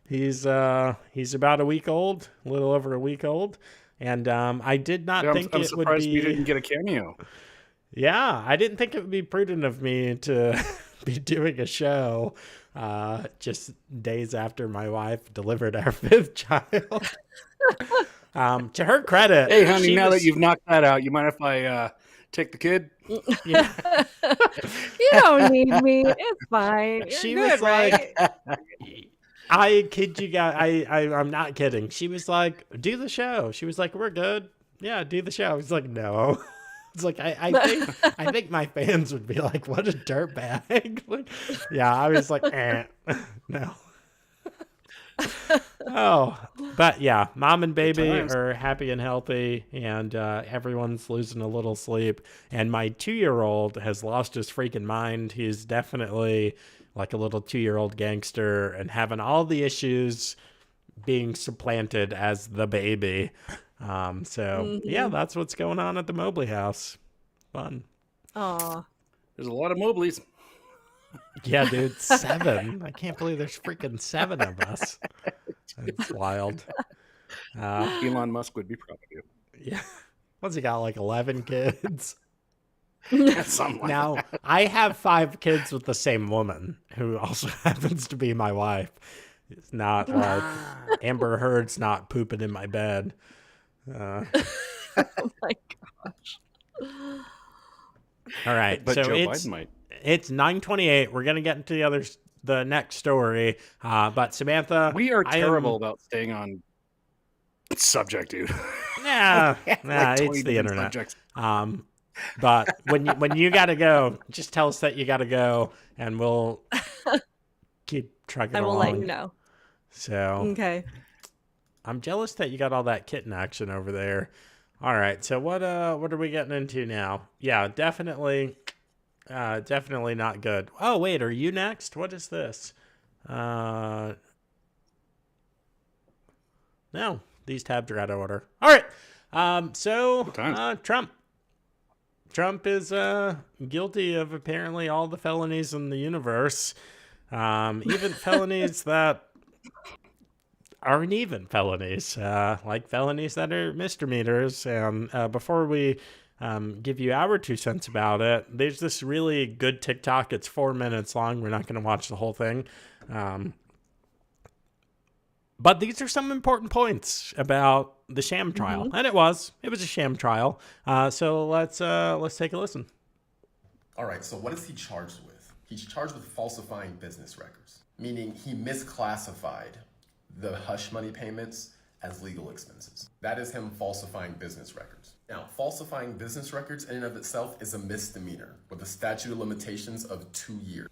He's about a week old, a little over a week old, and I did not think it would be. We didn't get a cameo. Yeah, I didn't think it would be prudent of me to be doing a show just days after my wife delivered our fifth child. To her credit, hey honey, now that you've knocked that out, you mind if I take the kid? Yeah. You don't need me. It's fine. You're good, right? I kid you guys. I'm not kidding. She was like, "Do the show." She was like, "We're good. Yeah, do the show." I was like, "No." It's like I think my fans would be like, "What a dirtbag!" Like, yeah, I was like, no. Oh, but yeah, mom and baby are happy and healthy, and everyone's losing a little sleep. And my 2-year-old has lost his freaking mind. He's definitely like a little 2-year-old gangster and having all the issues being supplanted as the baby. Yeah, that's what's going on at the Mobley house. Fun. Aw. There's a lot of Mobleys. Yeah, dude, 7. I can't believe there's freaking 7 of us. That's wild. Elon Musk would be proud of you. Yeah. What's he got, like 11 kids? Something now, like that. I have 5 kids with the same woman who also happens to be my wife. It's not like Amber Heard's not pooping in my bed. Oh my gosh. All right. But so Joe Biden might. It's 9:28. We're going to get into the next story. But Samantha, we are terrible about staying on subject, dude. Nah, it's the internet. But when you got to go, just tell us that you got to go, and we'll keep trucking along. I will let you know. So okay. I'm jealous that you got all that kitten action over there. All right, so what are we getting into now? Yeah, definitely not good. Oh wait, are you next? What is this? No, these tabs are out of order. All right, so Trump is guilty of apparently all the felonies in the universe, even felonies that aren't even felonies, like felonies that are misdemeanors. And before we give you our 2 cents about it, there's this really good TikTok. It's 4 minutes long. We're not going to watch the whole thing. But these are some important points about the sham trial. And it was a sham trial. So let's take a listen. All right, so what is he charged with? He's charged with falsifying business records, meaning he misclassified the hush money payments as legal expenses. That is him falsifying business records. Now, falsifying business records in and of itself is a misdemeanor with a statute of limitations of 2 years.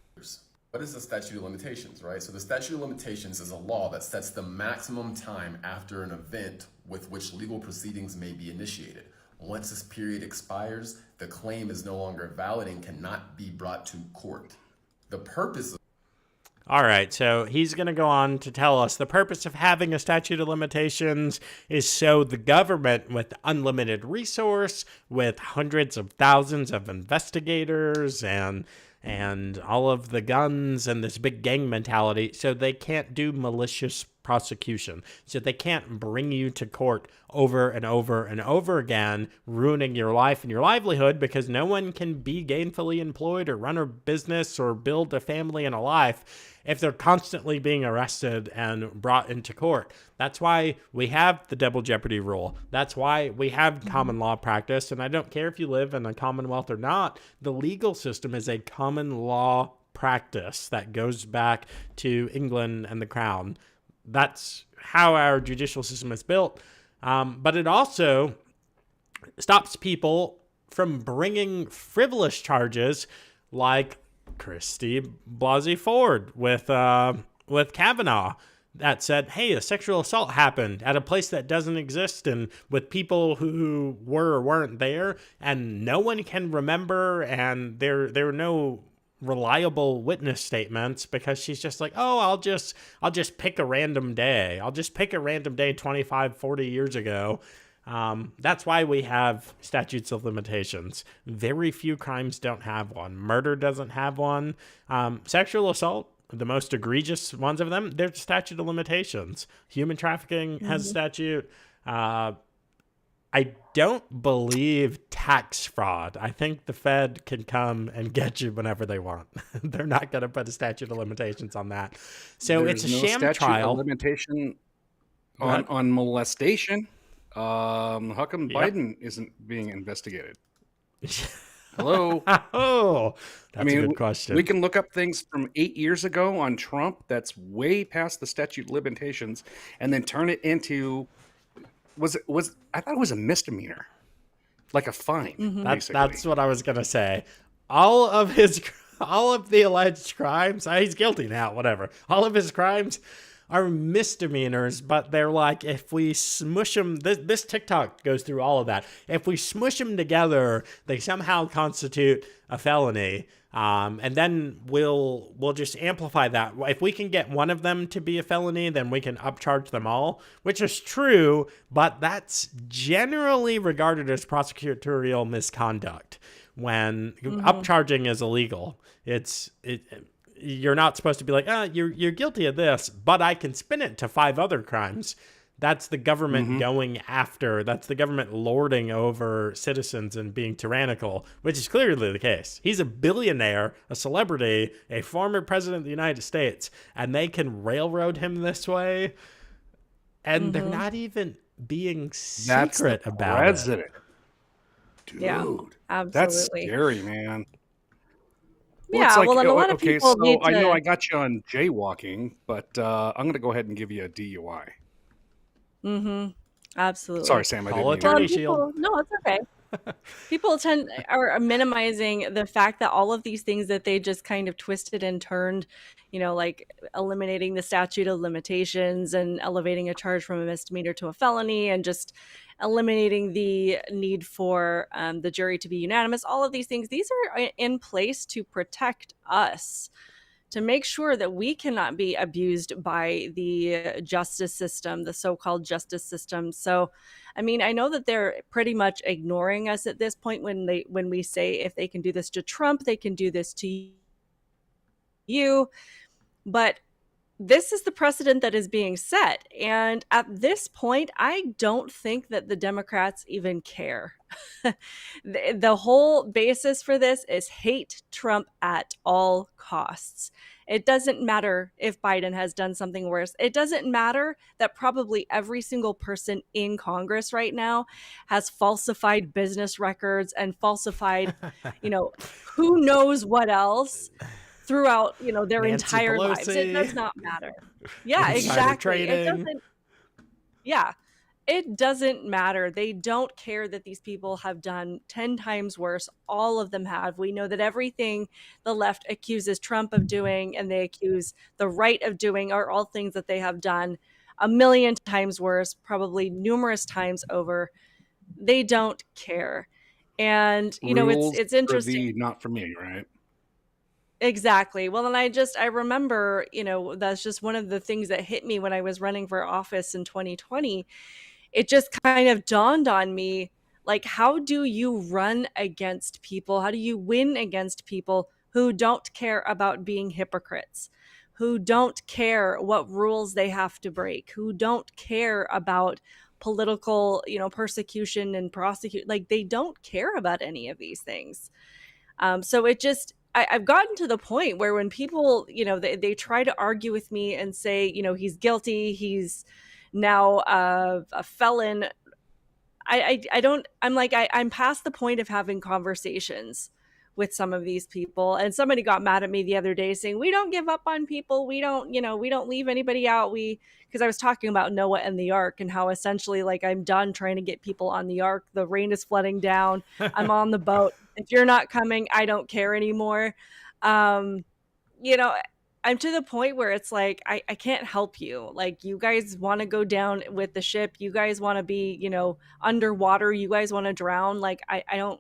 What is the statute of limitations, right? So the statute of limitations is a law that sets the maximum time after an event with which legal proceedings may be initiated. Once this period expires, the claim is no longer valid and cannot be brought to court. The purpose of All right, so he's going to go on to tell us the purpose of having a statute of limitations is so the government, with unlimited resource, with hundreds of thousands of investigators and all of the guns and this big gang mentality, so they can't do malicious prosecution. So they can't bring you to court over and over and over again, ruining your life and your livelihood, because no one can be gainfully employed or run a business or build a family and a life if they're constantly being arrested and brought into court. That's why we have the double jeopardy rule. That's why we have common law practice. And I don't care if you live in a commonwealth or not, the legal system is a common law practice that goes back to England and the Crown. That's how our judicial system is built. But it also stops people from bringing frivolous charges like Christy Blasey Ford with Kavanaugh that said, hey, a sexual assault happened at a place that doesn't exist and with people who were or weren't there, and no one can remember, and there are no reliable witness statements, because she's just like, oh, I'll just pick a random day. I'll just pick a random day 25, 40 years ago. That's why we have statutes of limitations. Very few crimes don't have one. Murder doesn't have one. Sexual assault, the most egregious ones of them, there's a statute of limitations. Human trafficking has a statute. I don't believe tax fraud. I think the Fed can come and get you whenever they want. They're not going to put a statute of limitations on that. So There's it's a no sham statute trial. of limitation on molestation. How come Biden isn't being investigated? Hello? Oh, that's a good question. We can look up things from 8 years ago on Trump that's way past the statute of limitations, and then turn it into I thought it was a misdemeanor, like a fine. That's what I was gonna say. All of the alleged crimes, he's guilty now, whatever. All of his crimes are misdemeanors, but they're like, if we smush them, this TikTok goes through all of that. If we smush them together, they somehow constitute a felony. And then we'll just amplify that. If we can get one of them to be a felony, then we can upcharge them all, which is true, but that's generally regarded as prosecutorial misconduct when upcharging is illegal. You're not supposed to be like, you're guilty of this, but I can spin it to 5 other crimes. That's the government going after. That's the government lording over citizens and being tyrannical, which is clearly the case. He's a billionaire, a celebrity, a former president of the United States, and they can railroad him this way, and they're not even being secret about president. it. Dude, Yeah, absolutely. That's scary, man. Yeah, it's like, well, and a lot of people need to... I know I got you on jaywalking, but I'm going to go ahead and give you a DUI. Absolutely. Sorry, Sam. I Call didn't attorney mean shield. No, it's okay. People are minimizing the fact that all of these things that they just kind of twisted and turned, like eliminating the statute of limitations and elevating a charge from a misdemeanor to a felony and just eliminating the need for the jury to be unanimous. All of these things, these are in place to protect us, to make sure that we cannot be abused by the justice system, the so-called justice system. So, I mean, I know that they're pretty much ignoring us at this point when we say if they can do this to Trump, they can do this to you. But this is the precedent that is being set. And at this point, I don't think that the Democrats even care. The whole basis for this is hate Trump at all costs. It doesn't matter if Biden has done something worse. It doesn't matter that probably every single person in Congress right now has falsified business records and falsified, who knows what else throughout, their Nancy entire lives. It Pelosi, does not matter. Yeah, insider exactly. It trading. doesn't, yeah, it doesn't matter. They don't care that these people have done 10 times worse. All of them have. We know that everything the left accuses Trump of doing and they accuse the right of doing are all things that they have done a million times worse, probably numerous times over. They don't care. And, Rules it's for interesting. thee, not for me, right? Exactly. Well, and I remember, that's just one of the things that hit me when I was running for office in 2020. It just kind of dawned on me, like, how do you run against people? How do you win against people who don't care about being hypocrites, who don't care what rules they have to break, who don't care about political, persecution and prosecute? Like, they don't care about any of these things. So it just, I've gotten to the point where when people, they try to argue with me and say, he's guilty, he's now a felon. I don't, I'm like, I'm past the point of having conversations with some of these people. And somebody got mad at me the other day saying, we don't give up on people. We don't, we don't leave anybody out. Because I was talking about Noah and the ark and how essentially, like, I'm done trying to get people on the ark. The rain is flooding down. I'm on the boat. If you're not coming, I don't care anymore. Um, you know, I'm to the point where it's like, I can't help you. Like, you guys want to go down with the ship. You guys want to be, underwater. You guys want to drown. Like, I don't,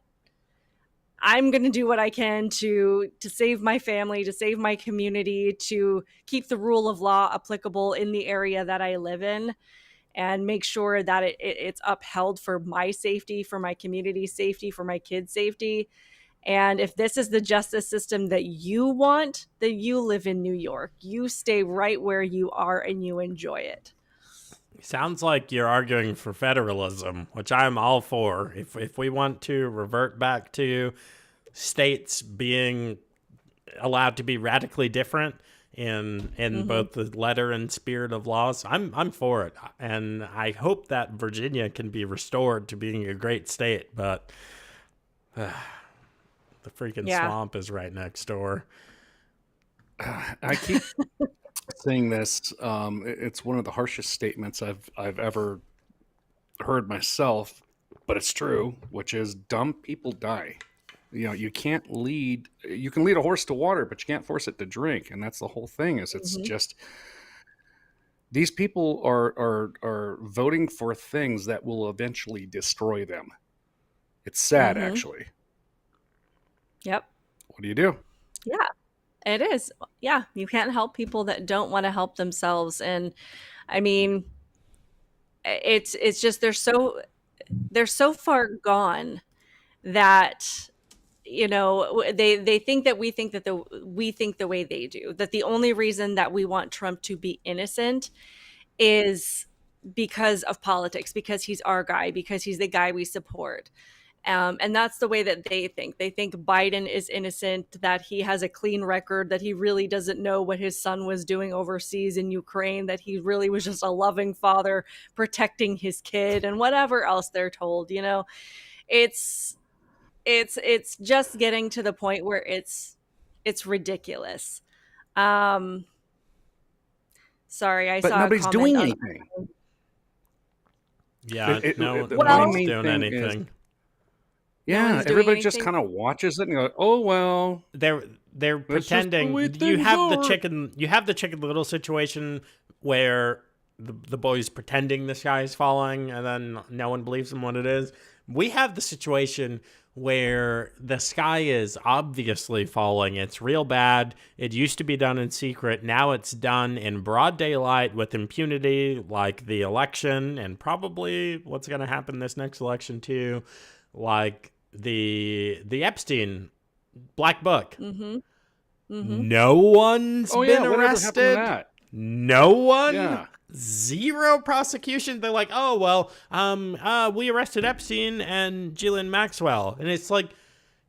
I'm going to do what I can to save my family, to save my community, to keep the rule of law applicable in the area that I live in, and make sure that it's upheld for my safety, for my community's safety, for my kids' safety. And if this is the justice system that you want, then you live in New York. You stay right where you are and you enjoy it. Sounds like you're arguing for federalism, which I'm all for. If we want to revert back to states being allowed to be radically different in both the letter and spirit of laws, I'm for it. And I hope that Virginia can be restored to being a great state, but the freaking swamp is right next door. I keep saying this. It's one of the harshest statements I've ever heard myself, but it's true, which is dumb people die. You can lead a horse to water, but you can't force it to drink. And that's the whole thing is it's just, these people are voting for things that will eventually destroy them. It's sad, actually. Yep. What do you do? Yeah, it is. Yeah. You can't help people that don't want to help themselves. And I mean, it's just, they're so far gone that, they think that we think the way they do, that the only reason that we want Trump to be innocent is because of politics, because he's our guy, because he's the guy we support. And that's the way that they think. They think Biden is innocent, that he has a clean record, that he really doesn't know what his son was doing overseas in Ukraine, that he really was just a loving father protecting his kid, and whatever else they're told. It's just getting to the point where it's ridiculous. Sorry, I but saw nobody's doing anything. Yeah, no well, one's doing anything. Yeah, everybody just kind of watches it and goes, "Oh well." They're pretending. You have the chicken little situation where the boy's pretending the sky is falling, and then no one believes him when it is. We have the situation where the sky is obviously falling. It's real bad. It used to be done in secret. Now it's done in broad daylight with impunity, like the election, and probably what's going to happen this next election too, like the Epstein Black Book. No one's been arrested. No one? Yeah. Zero prosecution. They're like, oh, well, we arrested Epstein and Ghislaine Maxwell. And it's like,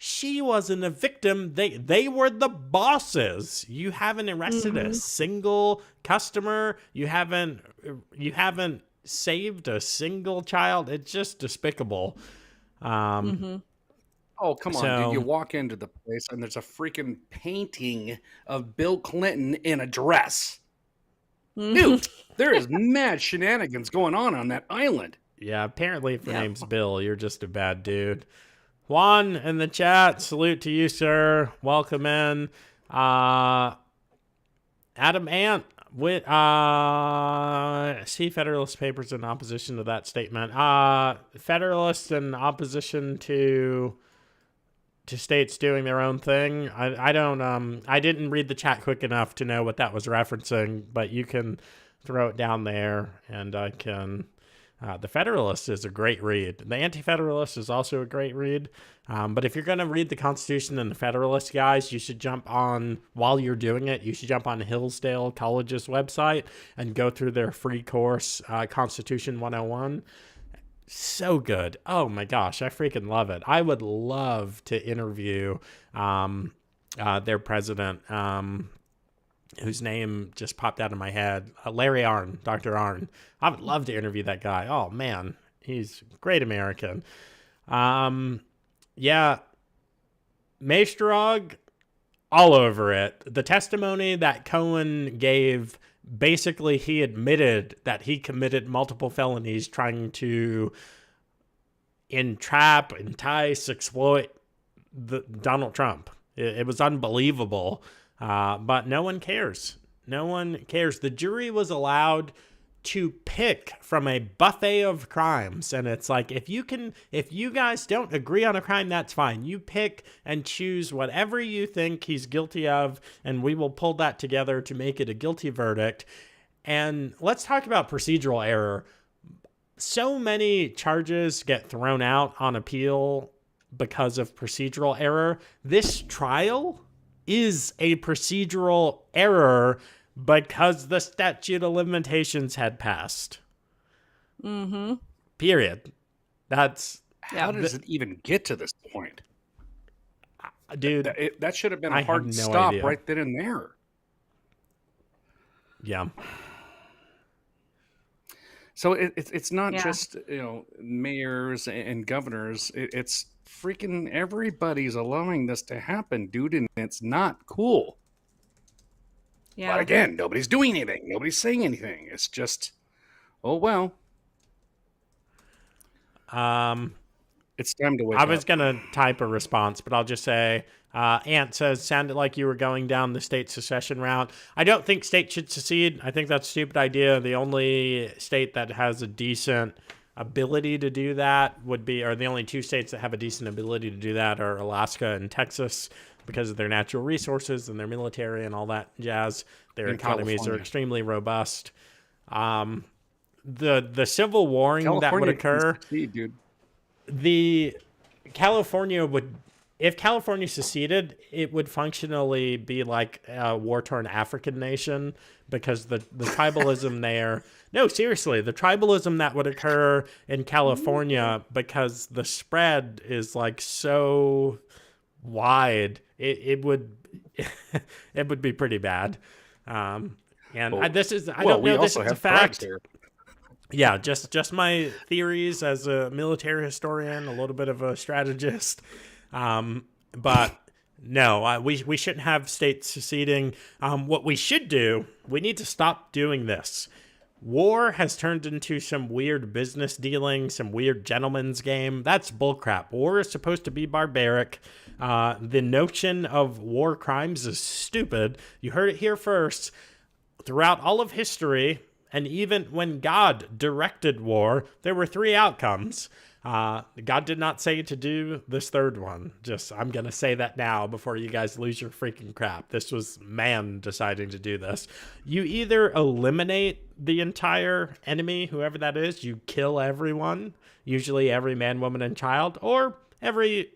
she wasn't a victim. They were the bosses. You haven't arrested a single customer. You haven't saved a single child. It's just despicable. Oh, come on, dude. You walk into the place and there's a freaking painting of Bill Clinton in a dress. Dude, there is mad shenanigans going on that island. Yeah, apparently if your name's Bill, you're just a bad dude. Juan in the chat, salute to you, sir. Welcome in. Adam Ant, with see Federalist Papers in opposition to that statement. Federalists in opposition to states doing their own thing. I don't I didn't read the chat quick enough to know what that was referencing, but you can throw it down there and I can. The Federalist is a great read. The Anti-Federalist is also a great read. But if you're going to read the Constitution and the Federalist, guys, you should jump on, while you're doing it, you should jump on Hillsdale College's website and go through their free course, Constitution 101. So good. Oh my gosh, I freaking love it. I would love to interview their president, whose name just popped out of my head, Larry Arnn, Dr. Arnn. I would love to interview that guy. Oh, man, he's a great American. Yeah, Maestrog, all over it. The testimony that Cohen gave, basically he admitted that he committed multiple felonies trying to entrap, entice, exploit Donald Trump. It was unbelievable. But no one cares. No one cares. The jury was allowed to pick from a buffet of crimes. And it's like, if you guys don't agree on a crime, that's fine. You pick and choose whatever you think he's guilty of, and we will pull that together to make it a guilty verdict. And let's talk about procedural error. So many charges get thrown out on appeal because of procedural error. This trial is a procedural error because the statute of limitations had passed. Period. That's how does it even get to this point, dude? That should have been a hard stop right then and there. Yeah. So it's not just mayors and governors. It's freaking everybody's allowing this to happen, dude, and it's not cool. Yeah. But again, nobody's doing anything. Nobody's saying anything. It's just, oh well. It's time to wake up. I was gonna type a response, but I'll just say, Ant says, sounded like you were going down the state secession route. I don't think states should secede. I think that's a stupid idea. The only state that has a decent ability to do that would be, or the only two states that have a decent ability to do that are Alaska and Texas, because of their natural resources and their military and all that jazz. Their economies are extremely robust. The civil warring that would occur, dude. the California would, if California seceded, it would functionally be like a war-torn African nation, because the tribalism there. No, seriously, the tribalism that would occur in California, because the spread is like so wide, it would it would be pretty bad. This is, I don't know, this is a fact. Yeah, just my theories as a military historian, a little bit of a strategist. But no, we shouldn't have states seceding. What we should do, we need to stop doing this. War has turned into some weird business dealing, some weird gentleman's game. That's bullcrap. War is supposed to be barbaric. The notion of war crimes is stupid. You heard it here first. Throughout all of history, and even when God directed war, there were three outcomes. God did not say to do this third one. I'm going to say that now before you guys lose your freaking crap. This was man deciding to do this. You either eliminate the entire enemy, whoever that is, you kill everyone, usually every man, woman, and child, or every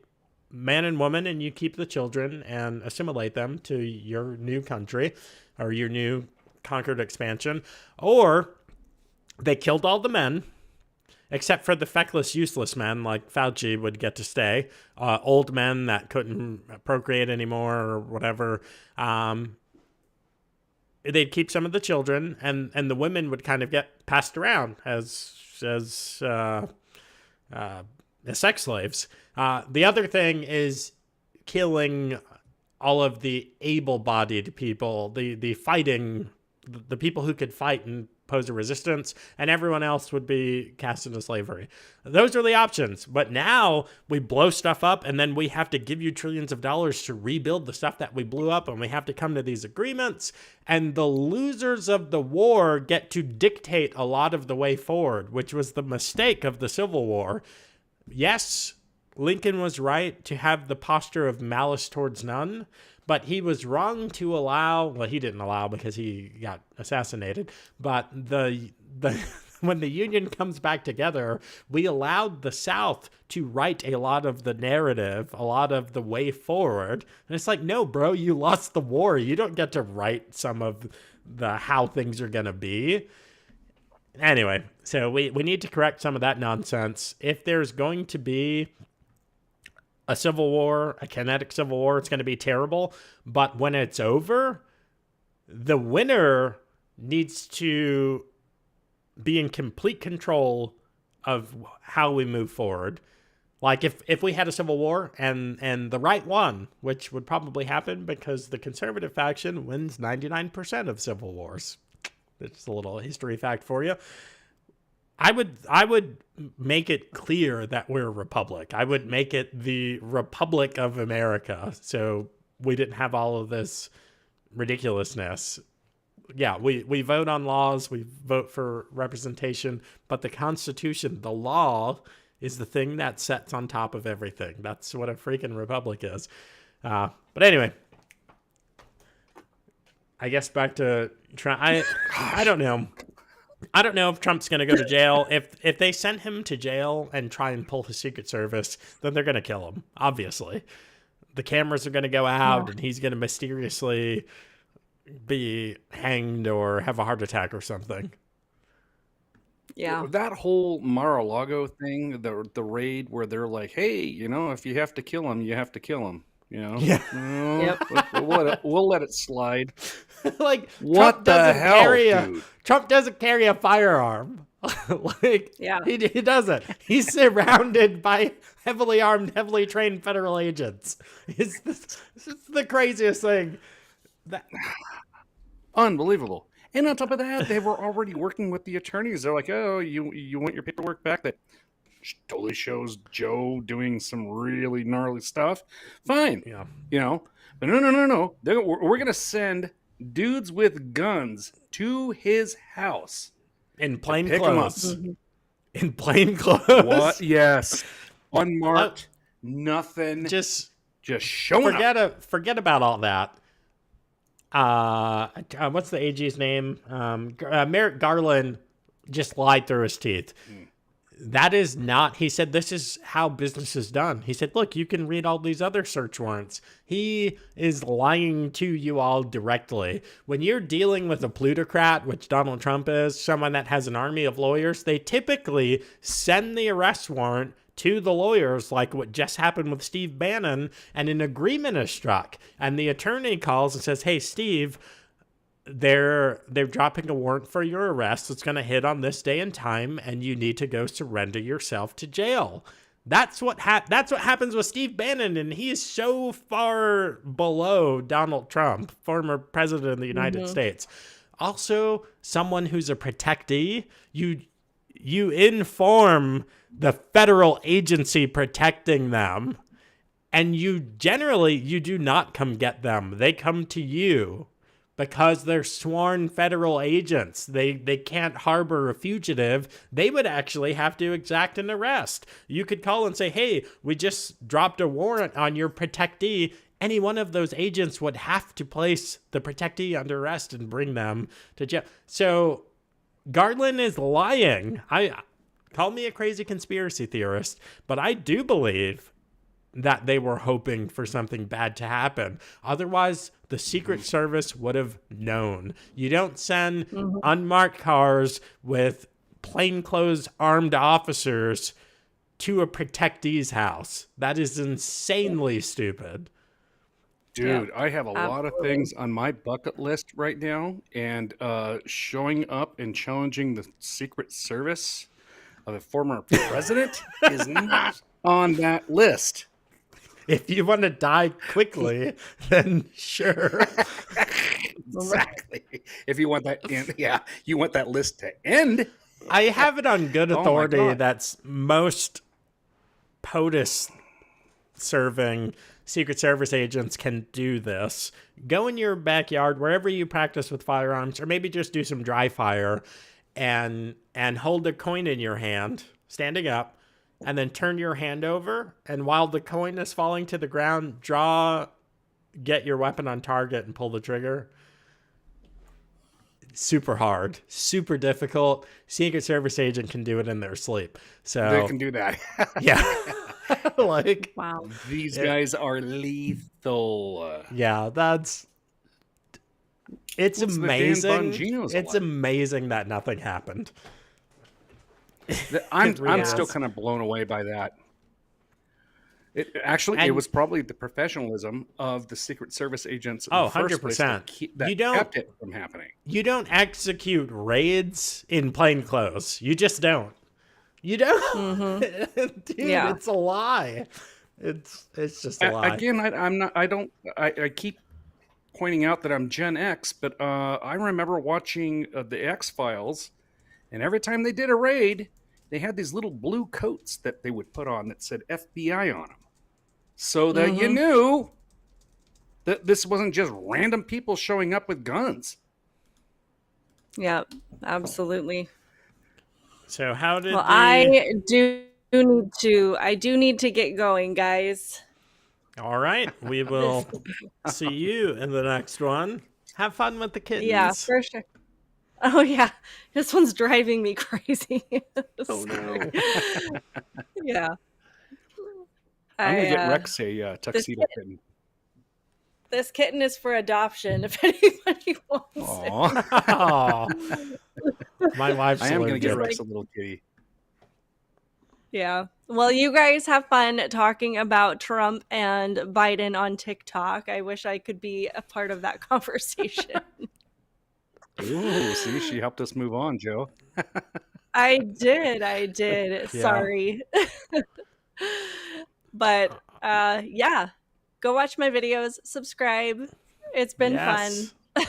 man and woman, and you keep the children and assimilate them to your new country or your new conquered expansion, or they killed all the men, except for the feckless, useless men, like Fauci would get to stay. Old men that couldn't procreate anymore or whatever. They'd keep some of the children, and the women would kind of get passed around as sex slaves. The other thing is killing all of the able-bodied people, the fighting, the people who could fight and pose a resistance, and everyone else would be cast into slavery. Those are the options. But now we blow stuff up, and then we have to give you trillions of dollars to rebuild the stuff that we blew up, and we have to come to these agreements. And the losers of the war get to dictate a lot of the way forward, which was the mistake of the Civil War. Yes, Lincoln was right to have the posture of malice towards none, but he was wrong to allow, well, he didn't allow because he got assassinated, but when the Union comes back together, we allowed the South to write a lot of the narrative, a lot of the way forward. And it's like, no, bro, you lost the war. You don't get to write some of the how things are going to be. Anyway, so we need to correct some of that nonsense. If there's going to be a civil war, a kinetic civil war, it's going to be terrible. But when it's over, the winner needs to be in complete control of how we move forward. Like if we had a civil war and the right won, which would probably happen because the conservative faction wins 99% of civil wars. It's a little history fact for you. I would make it clear that we're a republic. I would make it the Republic of America, so we didn't have all of this ridiculousness. Yeah, we vote on laws, we vote for representation, but the Constitution, the law, is the thing that sets on top of everything. That's what a freaking republic is. But anyway, I guess back to Trump. I don't know. I don't know if Trump's going to go to jail. If they send him to jail and try and pull his Secret Service, then they're going to kill him, obviously. The cameras are going to go out, and he's going to mysteriously be hanged or have a heart attack or something. Yeah. That whole Mar-a-Lago thing, the raid where they're like, hey, if you have to kill him, you have to kill him. Yeah. Yep. We'll let it slide. Like, what the hell, dude? Trump doesn't carry a firearm. Yeah. He doesn't. He's surrounded by heavily armed, heavily trained federal agents. It's the craziest thing. Unbelievable. And on top of that, they were already working with the attorneys. They're like, oh, you want your paperwork back? That totally shows Joe doing some really gnarly stuff. Fine. Yeah. But no. We're going to send dudes with guns to his house. In plain clothes. In plain clothes. What? Yes. Unmarked. Nothing. Just showing up. Forget about all that. What's the AG's name? Merrick Garland just lied through his teeth. That is not, he said, this is how business is done. He said, look, you can read all these other search warrants. He is lying to you all directly. When you're dealing with a plutocrat, which Donald Trump is, someone that has an army of lawyers, they typically send the arrest warrant to the lawyers, like what just happened with Steve Bannon, and an agreement is struck. And the attorney calls and says, hey, Steve, they're dropping a warrant for your arrest. It's going to hit on this day and time, and you need to go surrender yourself to jail. That's what happens with Steve Bannon, and he is so far below Donald Trump, former president of the United States. Also, someone who's a protectee, you inform the federal agency protecting them, and you do not come get them. They come to you. Because they're sworn federal agents. They can't harbor a fugitive. They would actually have to exact an arrest. You could call and say, hey, we just dropped a warrant on your protectee. Any one of those agents would have to place the protectee under arrest and bring them to jail. So Garland is lying. Call me a crazy conspiracy theorist, but I do believe that they were hoping for something bad to happen. Otherwise, the Secret Service would have known. You don't send unmarked cars with plainclothes armed officers to a protectee's house. That is insanely stupid. Dude, I have a lot of things on my bucket list right now, and showing up and challenging the Secret Service of a former president is not on that list. If you want to die quickly, then sure. Exactly. If you want that, you want that list to end. I have it on good authority God. that's most POTUS serving Secret Service agents can do this. Go in your backyard, wherever you practice with firearms, or maybe just do some dry fire and hold a coin in your hand, standing up, and then turn your hand over. And while the coin is falling to the ground, get your weapon on target and pull the trigger. Super hard, super difficult. Secret Service agent can do it in their sleep. So They can do that. yeah. Like, Wow. These guys are lethal. yeah, it's What's the Dan amazing. Bongino's It's like? amazing that nothing happened. I'm really still is. kind of blown away by that. It And- was probably the professionalism of the Secret Service agents. In Oh, the first place 100%. that You don't- kept it from happening. You don't execute raids in plain clothes. You just don't. You don't. Dude, Yeah. it's a lie. It's just a lie. Again, I keep pointing out that I'm Gen X, but I remember watching the X-Files, and every time they did a raid, they had these little blue coats that they would put on that said FBI on them, so that you knew that this wasn't just random people showing up with guns. Yeah, absolutely. So how did Well, I do need to get going, guys. All right, we will see you in the next one. Have fun with the kittens. Yeah, for sure. Oh yeah, this one's driving me crazy. Oh no. Yeah. I'm gonna get Rex a tuxedo kitten. This kitten is for adoption. If anybody wants it. Aw. Oh. My wife's I am gonna allergic. get Rex a little kitty. Yeah. Well, you guys have fun talking about Trump and Biden on TikTok. I wish I could be a part of that conversation. Ooh, see, she helped us move on, Joe. I did. Yeah. Sorry. But yeah, go watch my videos, subscribe. It's been Yes. fun.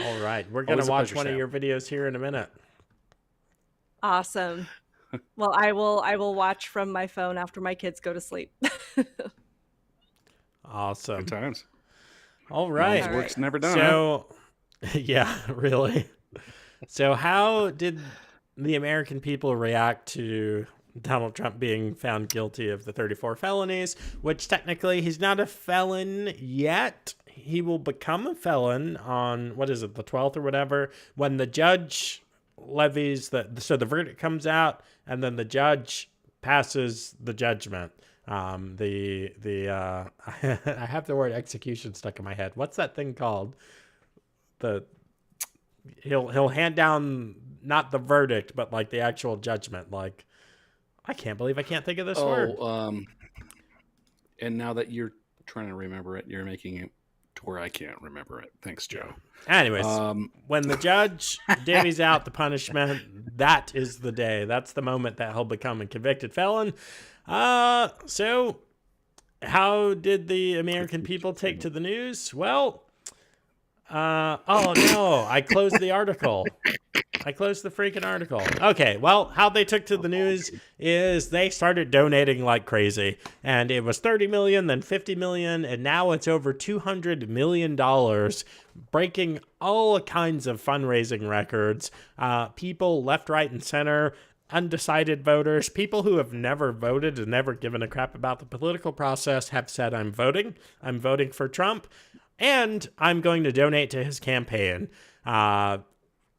All right, we're gonna Always a watch pleasure, one of Sam. your videos here in a minute. Awesome. Well, I will watch from my phone after my kids go to sleep. Awesome. Good times. All right. Mom's work's never done. So, yeah, really. So, how did the American people react to Donald Trump being found guilty of the 34 felonies, which technically he's not a felon yet? He will become a felon on, what is it, the 12th or whatever, when the judge levies so the verdict comes out and then the judge passes the judgment. I have the word execution stuck in my head. What's that thing called? He'll hand down not the verdict, but like the actual judgment. Like, I can't believe I can't think of this word. And now that you're trying to remember it, you're making it to where I can't remember it. Thanks, Joe. Anyways, when the judge divvies out the punishment, that is the day. That's the moment that he'll become a convicted felon. So how did the American people take to the news? Well, oh no, I closed the article. I closed the freaking article. Okay, well, how they took to the news is they started donating like crazy. And it was 30 million, then 50 million, and now it's over $200 million, breaking all kinds of fundraising records. People left, right, and center, undecided voters, people who have never voted and never given a crap about the political process have said, I'm voting for Trump, and I'm going to donate to his campaign.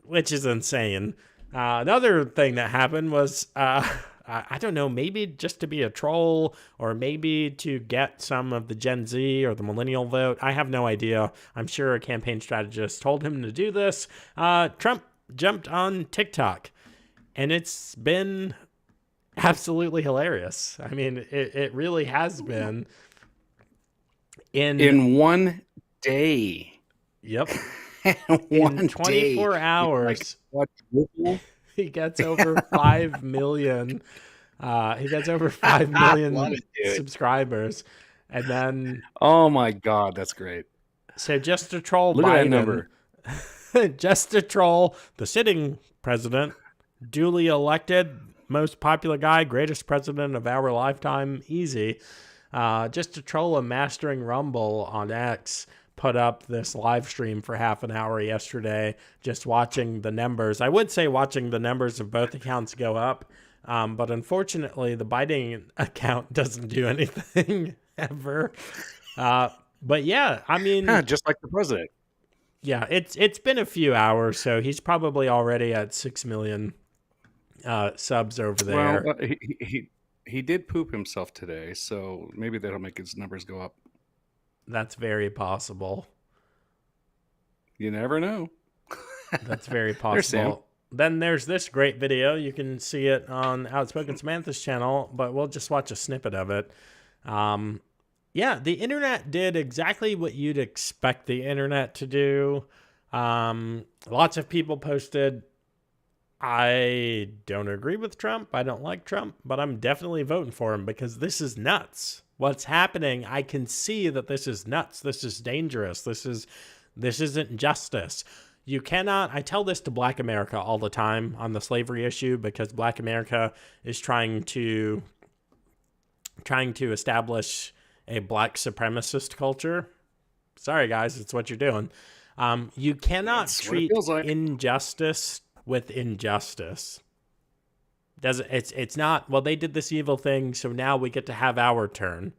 Which is insane. Another thing that happened was a I don't know, maybe just to be a troll or maybe to get some of the Gen Z or the millennial vote. I have no idea. I'm sure a campaign strategist told him to do this. Trump jumped on TikTok, and it's been absolutely hilarious. I mean, it really has been. In one day. Yep. In 24 hours, he gets over 5 million. He gets over 5 million subscribers. And then... Oh, my God. That's great. So just to troll Look Biden... at that number. Just to troll the sitting president, duly elected, most popular guy, greatest president of our lifetime, easy. Just to troll him, Mastering Rumble on X put up this live stream for half an hour yesterday, just watching the numbers. I would say watching the numbers of both accounts go up, but unfortunately the Biden account doesn't do anything ever. But yeah, I mean... just like the president. Yeah, it's been a few hours, so he's probably already at 6 million subs over there. Well, he did poop himself today, so maybe that'll make his numbers go up. That's very possible. You never know. That's very possible. Then there's this great video. You can see it on Outspoken Samantha's channel, but we'll just watch a snippet of it. Yeah, the internet did exactly what you'd expect the internet to do. Lots of people posted, I don't agree with Trump. I don't like Trump, but I'm definitely voting for him because this is nuts. What's happening, I can see that this is nuts. This is dangerous. This isn't justice. You cannot, I tell this to Black America all the time on the slavery issue because Black America is trying to establish a black supremacist culture. Sorry, guys, it's what you're doing. You cannot treat injustice with injustice. It's not, well, they did this evil thing, so now we get to have our turn.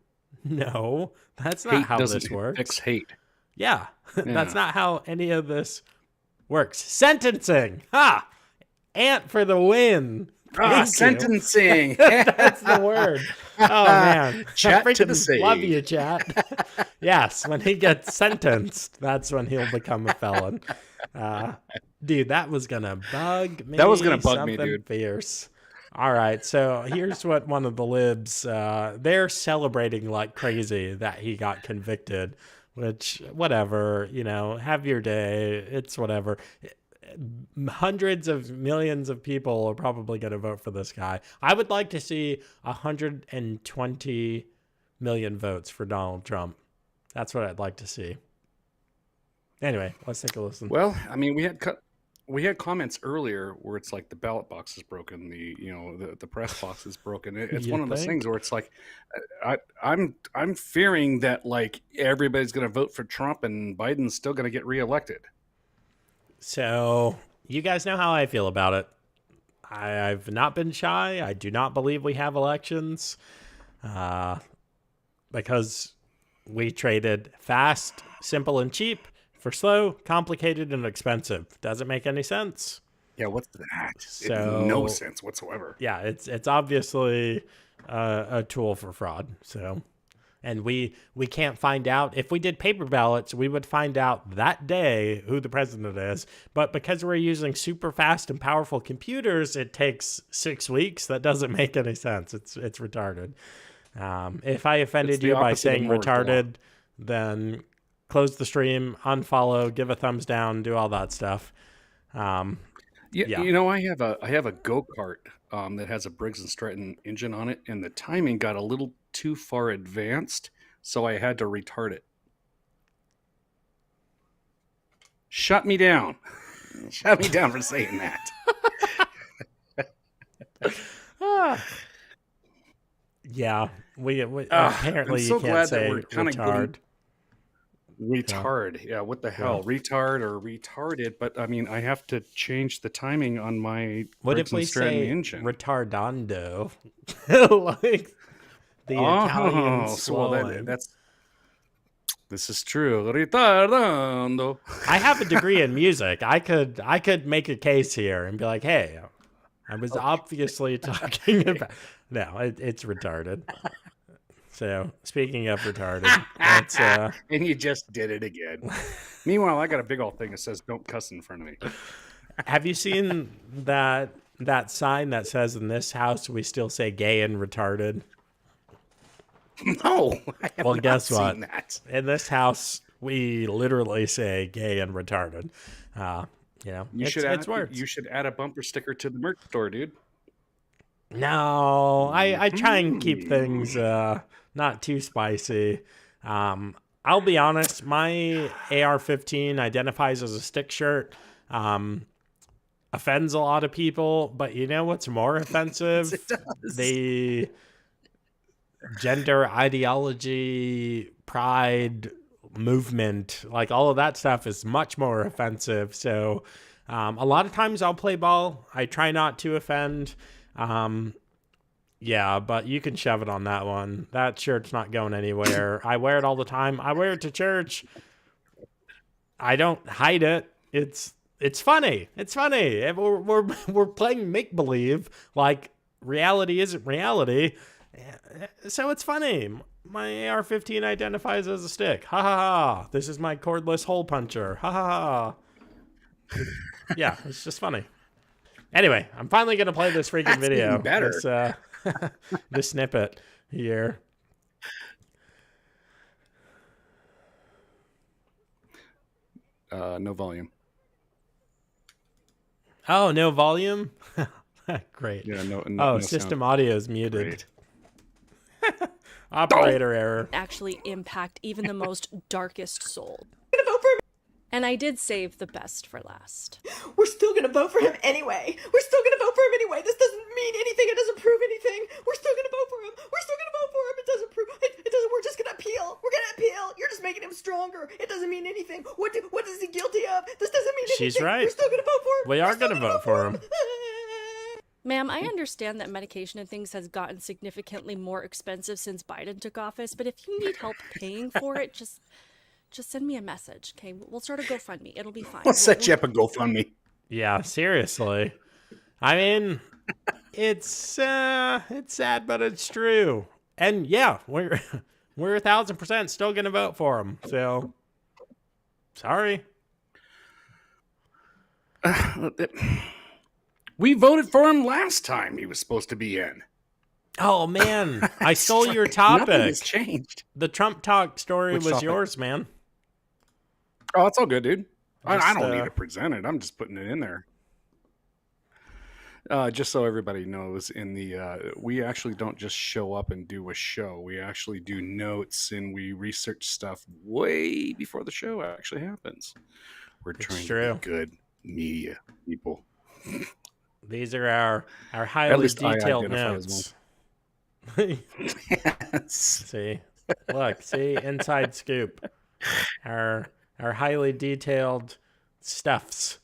No, that's not how this works. Fix hate. Yeah, that's not how any of this works. Sentencing. Ha! Ant for the win. Sentencing. That's the word. Oh, man. Chat to the sage. Love you, chat. Yes, when he gets sentenced, that's when he'll become a felon. Dude, that was going to bug me. That was going to bug me, dude. Fierce. All right, so here's what one of the libs, they're celebrating like crazy that he got convicted, which, whatever, have your day. It's whatever. Hundreds of millions of people are probably going to vote for this guy. I would like to see 120 million votes for Donald Trump. That's what I'd like to see. Anyway, let's take a listen. Well, I mean, we had comments earlier where it's like the ballot box is broken, the press box is broken. It's one of those things where it's like, I'm fearing that like everybody's going to vote for Trump and Biden's still going to get reelected. So you guys know how I feel about it. I've not been shy. I do not believe we have elections because we traded fast, simple, and cheap for slow, complicated, and expensive. Doesn't make any sense. Yeah, what's that? So, no sense whatsoever. Yeah, it's obviously a tool for fraud. So, and we can't find out. If we did paper ballots, we would find out that day who the president is. But because we're using super fast and powerful computers, it takes 6 weeks. That doesn't make any sense. It's retarded. If I offended you by saying retarded, then close the stream, unfollow, give a thumbs down, do all that stuff. Yeah. I have a go-kart that has a Briggs & Stratton engine on it, and the timing got a little too far advanced, so I had to retard it. Shut me down. Shut me down for saying that. Yeah, we apparently you can't say retard. Retard. Yeah, what the hell? Retard or retarded, but I mean, I have to change the timing on my Briggs & Stratton engine. Retardando? Like the Italian swelling. This is true. Retardando. I have a degree in music. I could make a case here and be like, hey, I was obviously talking about. No, it's retarded. So speaking of retarded, it's and you just did it again. Meanwhile, I got a big old thing that says "Don't cuss in front of me." Have you seen that sign that says, "In this house we still say gay and retarded"? No, I have Well, not guess seen what? that. In this house we literally say gay and retarded. It's words. You should add a bumper sticker to the merch store, dude. No, I try and keep things not too spicy. I'll be honest, my AR-15 identifies as a stick shirt. Offends a lot of people, but you know what's more offensive? It does. The gender ideology, pride movement, like all of that stuff is much more offensive. So a lot of times I'll play ball. I try not to offend. Yeah, but you can shove it on that one. That shirt's not going anywhere. I wear it all the time. I wear it to church. I don't hide it. It's funny. It's funny. We're playing make believe, like reality isn't reality. So it's funny. My AR-15 identifies as a stick. Ha ha ha. This is my cordless hole puncher. Ha ha ha. Yeah, it's just funny. Anyway, I'm finally going to play this freaking video. Even better. This snippet here. No volume. Oh, no volume? Great. Yeah, no. Oh, system audio is muted. Operator error. Actually impact even the most darkest soul. Gonna vote for him. And I did save the best for last. We're still gonna vote for him anyway. We're still gonna vote for him anyway. This doesn't mean anything. It doesn't prove anything. We're still gonna vote for him. We're still gonna vote for him. It doesn't prove. It doesn't. We're just gonna appeal. We're gonna appeal. You're just making him stronger. It doesn't mean anything. What is he guilty of? This doesn't mean anything. She's right. We're still gonna vote for him. We are gonna vote for him. Ma'am, I understand that medication and things has gotten significantly more expensive since Biden took office, but if you need help paying for it, just send me a message, okay? We'll start a GoFundMe. It'll be fine. I'll set you up a GoFundMe. Yeah, seriously. I mean, it's sad, but it's true. And yeah, we're 1,000% still gonna vote for him. So sorry. We voted for him last time he was supposed to be in. Oh man, I stole your Nothing topic. has changed. The Trump talk story Which was topic? yours, man. Oh, it's all good, dude. I Just, don't need to present it. I'm just putting it in there. Just so everybody knows, we actually don't just show up and do a show. We actually do notes and we research stuff way before the show actually happens. We're trying to be good media people. These are our highly detailed identify as notes. Yes. See, inside scoop. Our highly detailed stuffs.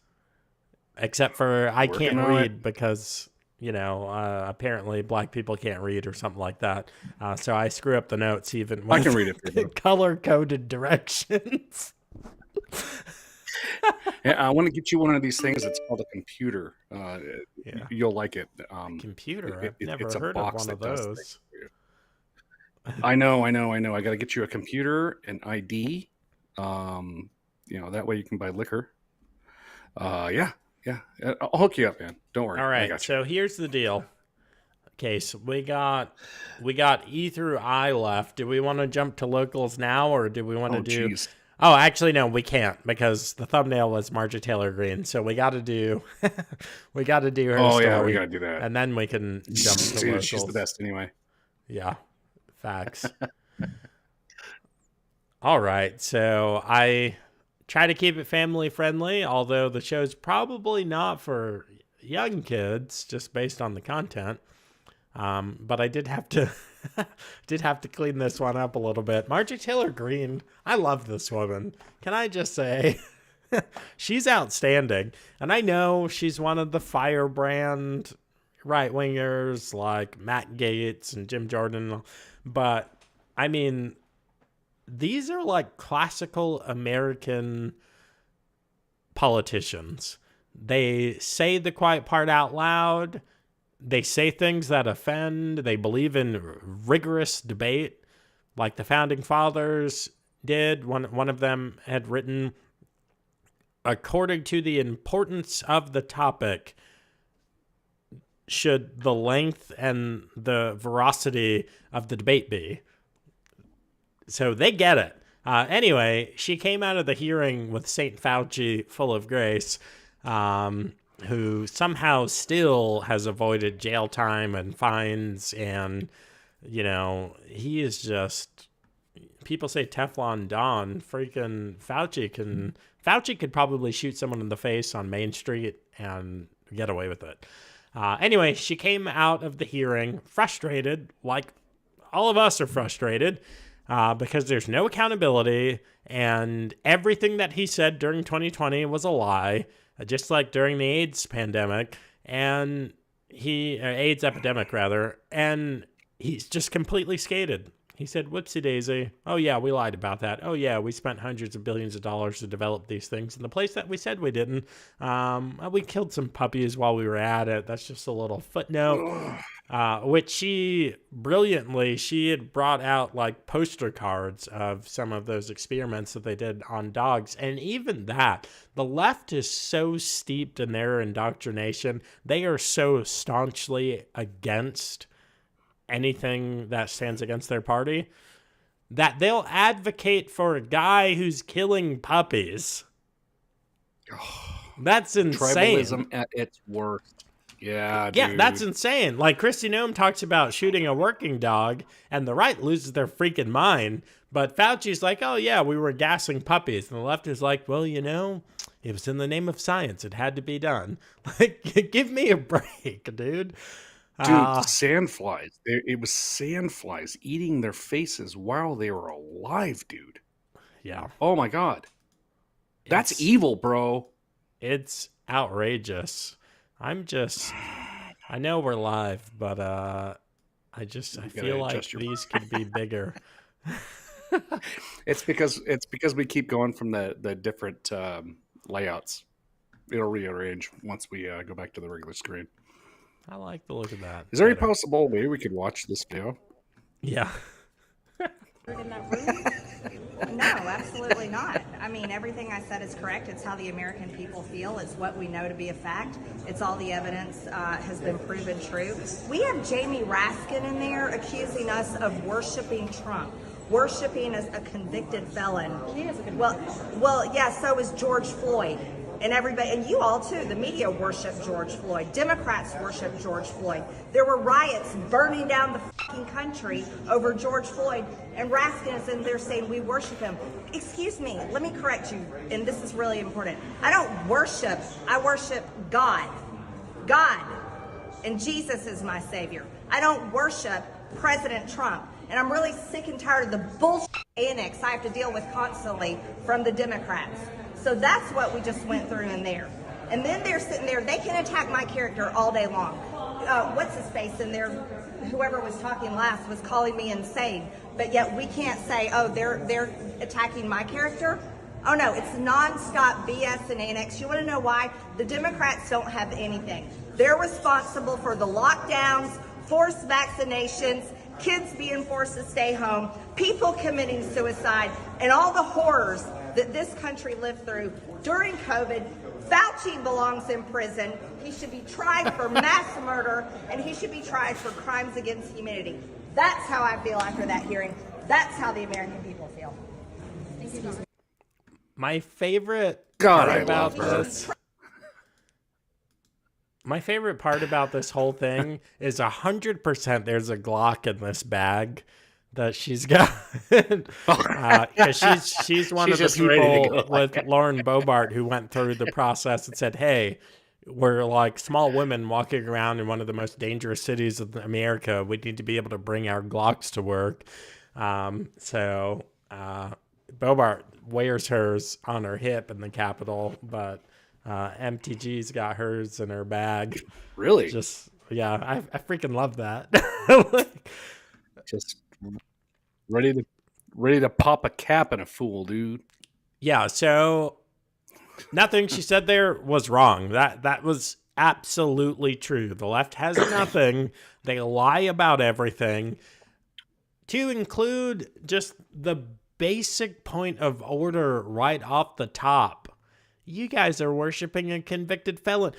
Except for I can't read because, apparently black people can't read or something like that. So I screw up the notes even with I can read it for you. color-coded directions. Yeah, I want to get you one of these things. It's called a computer. You'll like it. Computer? I've never it's a heard of box one of that does those. things for you. I know. I got to get you a computer, an ID. That way you can buy liquor. Yeah. I'll hook you up, man. Don't worry. All right. So here's the deal. Okay, so we got E through I left. Do we want to jump to locals now, or do we want to do? Geez. Oh, actually, no, we can't because the thumbnail was Marjorie Taylor Greene. So we got to do her story. Oh yeah, we got to do that. And then we can jump to locals. She's the best anyway. Yeah, facts. All right, so I try to keep it family friendly, although the show's probably not for young kids, just based on the content. But I did have to clean this one up a little bit. Marjorie Taylor Greene, I love this woman. Can I just say, she's outstanding. And I know she's one of the firebrand right-wingers like Matt Gaetz and Jim Jordan. But, I mean, these are like classical American politicians. They say the quiet part out loud. they say things that offend. They believe in rigorous debate, like the founding fathers did. One of them had written, according to the importance of the topic, should the length and the veracity of the debate be. So they get it. Anyway, she came out of the hearing with St. Fauci full of grace, who somehow still has avoided jail time and fines. And, you know, he is just, people say Teflon Don. Freaking Fauci could probably shoot someone in the face on Main Street and get away with it. Anyway, she came out of the hearing frustrated, like all of us are frustrated, because there's no accountability, and everything that he said during 2020 was a lie, just like during the AIDS pandemic, and AIDS epidemic rather, and he's just completely skated. He said, whoopsie daisy. Oh yeah, we lied about that. Oh yeah, we spent hundreds of billions of dollars to develop these things in the place that we said we didn't. We killed some puppies while we were at it. That's just a little footnote. Which she had brought out like poster cards of some of those experiments that they did on dogs. And even that, the left is so steeped in their indoctrination. They are so staunchly against anything that stands against their party that they'll advocate for a guy who's killing puppies. That's insane. Tribalism at its worst. Yeah, dude. Yeah, that's insane. Like, Kristi Noem talks about shooting a working dog, and the right loses their freaking mind. But Fauci's like, oh, yeah, we were gassing puppies. And the left is like, well, you know, it was in the name of science. It had to be done. Like, give me a break, dude. Dude, sandflies. It was sandflies eating their faces while they were alive, dude. Yeah. Oh, my God. That's evil, bro. It's outrageous. I know we're live, but I feel like these could be bigger. It's because we keep going from the different layouts. It'll rearrange once we go back to the regular screen. I like the look of that. Is there any possible way we could watch this video? Yeah. In that room? No, absolutely not. I mean, everything I said is correct. It's how the American people feel. It's what we know to be a fact. It's all the evidence has been proven true. We have Jamie Raskin in there accusing us of worshiping Trump, worshiping as a convicted felon. Well, yeah, so is George Floyd. And everybody, and you all too, the media worship George Floyd. Democrats worship George Floyd. There were riots burning down the fucking country over George Floyd, and Raskin is in there saying we worship him. Excuse me, let me correct you, and this is really important. I don't worship, I worship God. God. And Jesus is my savior. I don't worship President Trump. And I'm really sick and tired of the bullshit annex I have to deal with constantly from the Democrats. So that's what we just went through in there. And then they're sitting there, they can attack my character all day long. What's his face in there? Whoever was talking last was calling me insane. But yet we can't say, oh, they're attacking my character. Oh no, it's nonstop BS and annex. You want to know why? The Democrats don't have anything. They're responsible for the lockdowns, forced vaccinations, kids being forced to stay home, people committing suicide, and all the horrors that this country lived through during COVID. Fauci belongs in prison. He should be tried for mass murder, and he should be tried for crimes against humanity. That's how I feel after that hearing. That's how the American people feel. Thank you. My favorite God, part I about love her. this. My favorite part about this whole thing is 100% there's a Glock in this bag that she's got. Because she's one of the just ready to people go. with Lauren Boebert who went through the process and said, hey, we're like small women walking around in one of the most dangerous cities of America. We need to be able to bring our Glocks to work. So Boebert wears hers on her hip in the Capitol, but MTG's got hers in her bag. Really? Just, yeah, I freaking love that. Just ready to pop a cap in a fool, dude. Yeah, so nothing she said there was wrong. That was absolutely true. The left has nothing. They lie about everything. To include just the basic point of order right off the top. You guys are worshiping a convicted felon.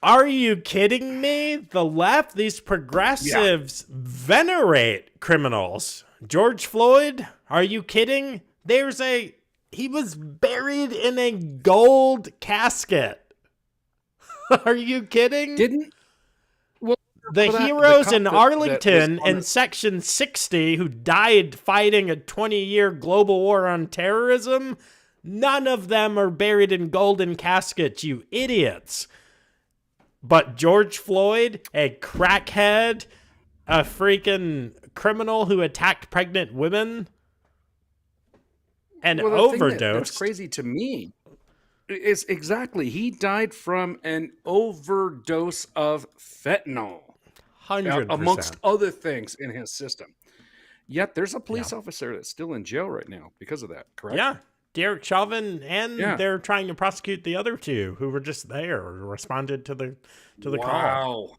Are you kidding me? The left, these progressives venerate criminals. George Floyd, are you kidding? He was buried in a gold casket. Are you kidding? The heroes in Arlington in Section 60 who died fighting a 20-year global war on terrorism, none of them are buried in golden caskets, you idiots. But George Floyd, a crackhead, a freaking criminal who attacked pregnant women and overdosed. That's crazy to me. Is exactly, he died from an overdose of fentanyl. 100%. Amongst other things in his system. Yet there's a police officer that's still in jail right now because of that, correct? Yeah. Derek Chauvin, and they're trying to prosecute the other two who were just there, responded to the call.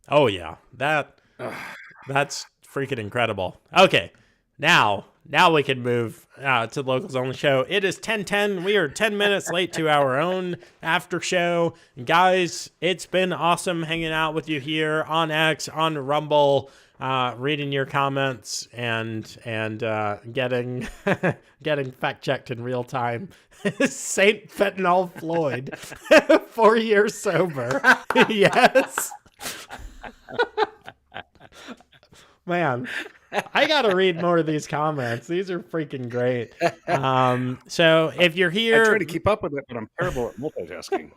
Oh yeah, that's freaking incredible. Okay, now we can move to the Locals Only show. It is 10:10. We are 10 minutes late to our own after show. And guys, it's been awesome hanging out with you here on X, on Rumble. Reading your comments and getting fact checked in real time. Saint Fentanyl Floyd, 4 years sober. Yes. Man, I gotta read more of these comments. These are freaking great. So if you're here, I try to keep up with it, but I'm terrible at multitasking.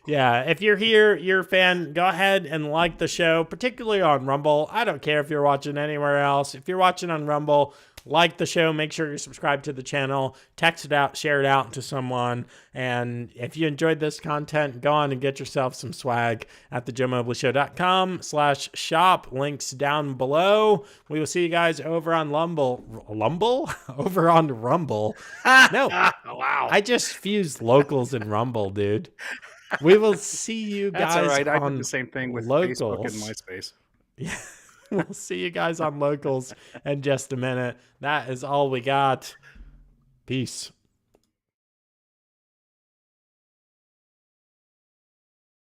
Yeah, if you're here, you're a fan, go ahead and like the show, particularly on Rumble. I don't care if you're watching anywhere else. If you're watching on Rumble, like the show, make sure you subscribe to the channel, text it out, share it out to someone. And if you enjoyed this content, go on and get yourself some swag at thejoemobleyshow.com/shop. Links down below. We will see you guys over on over on Rumble. No. Wow. I just fused Locals and Rumble, dude. We will see you guys. That's all right. I on did the same thing with Locals. Facebook and MySpace. Yeah. We'll see you guys on Locals in just a minute. That is all we got. Peace.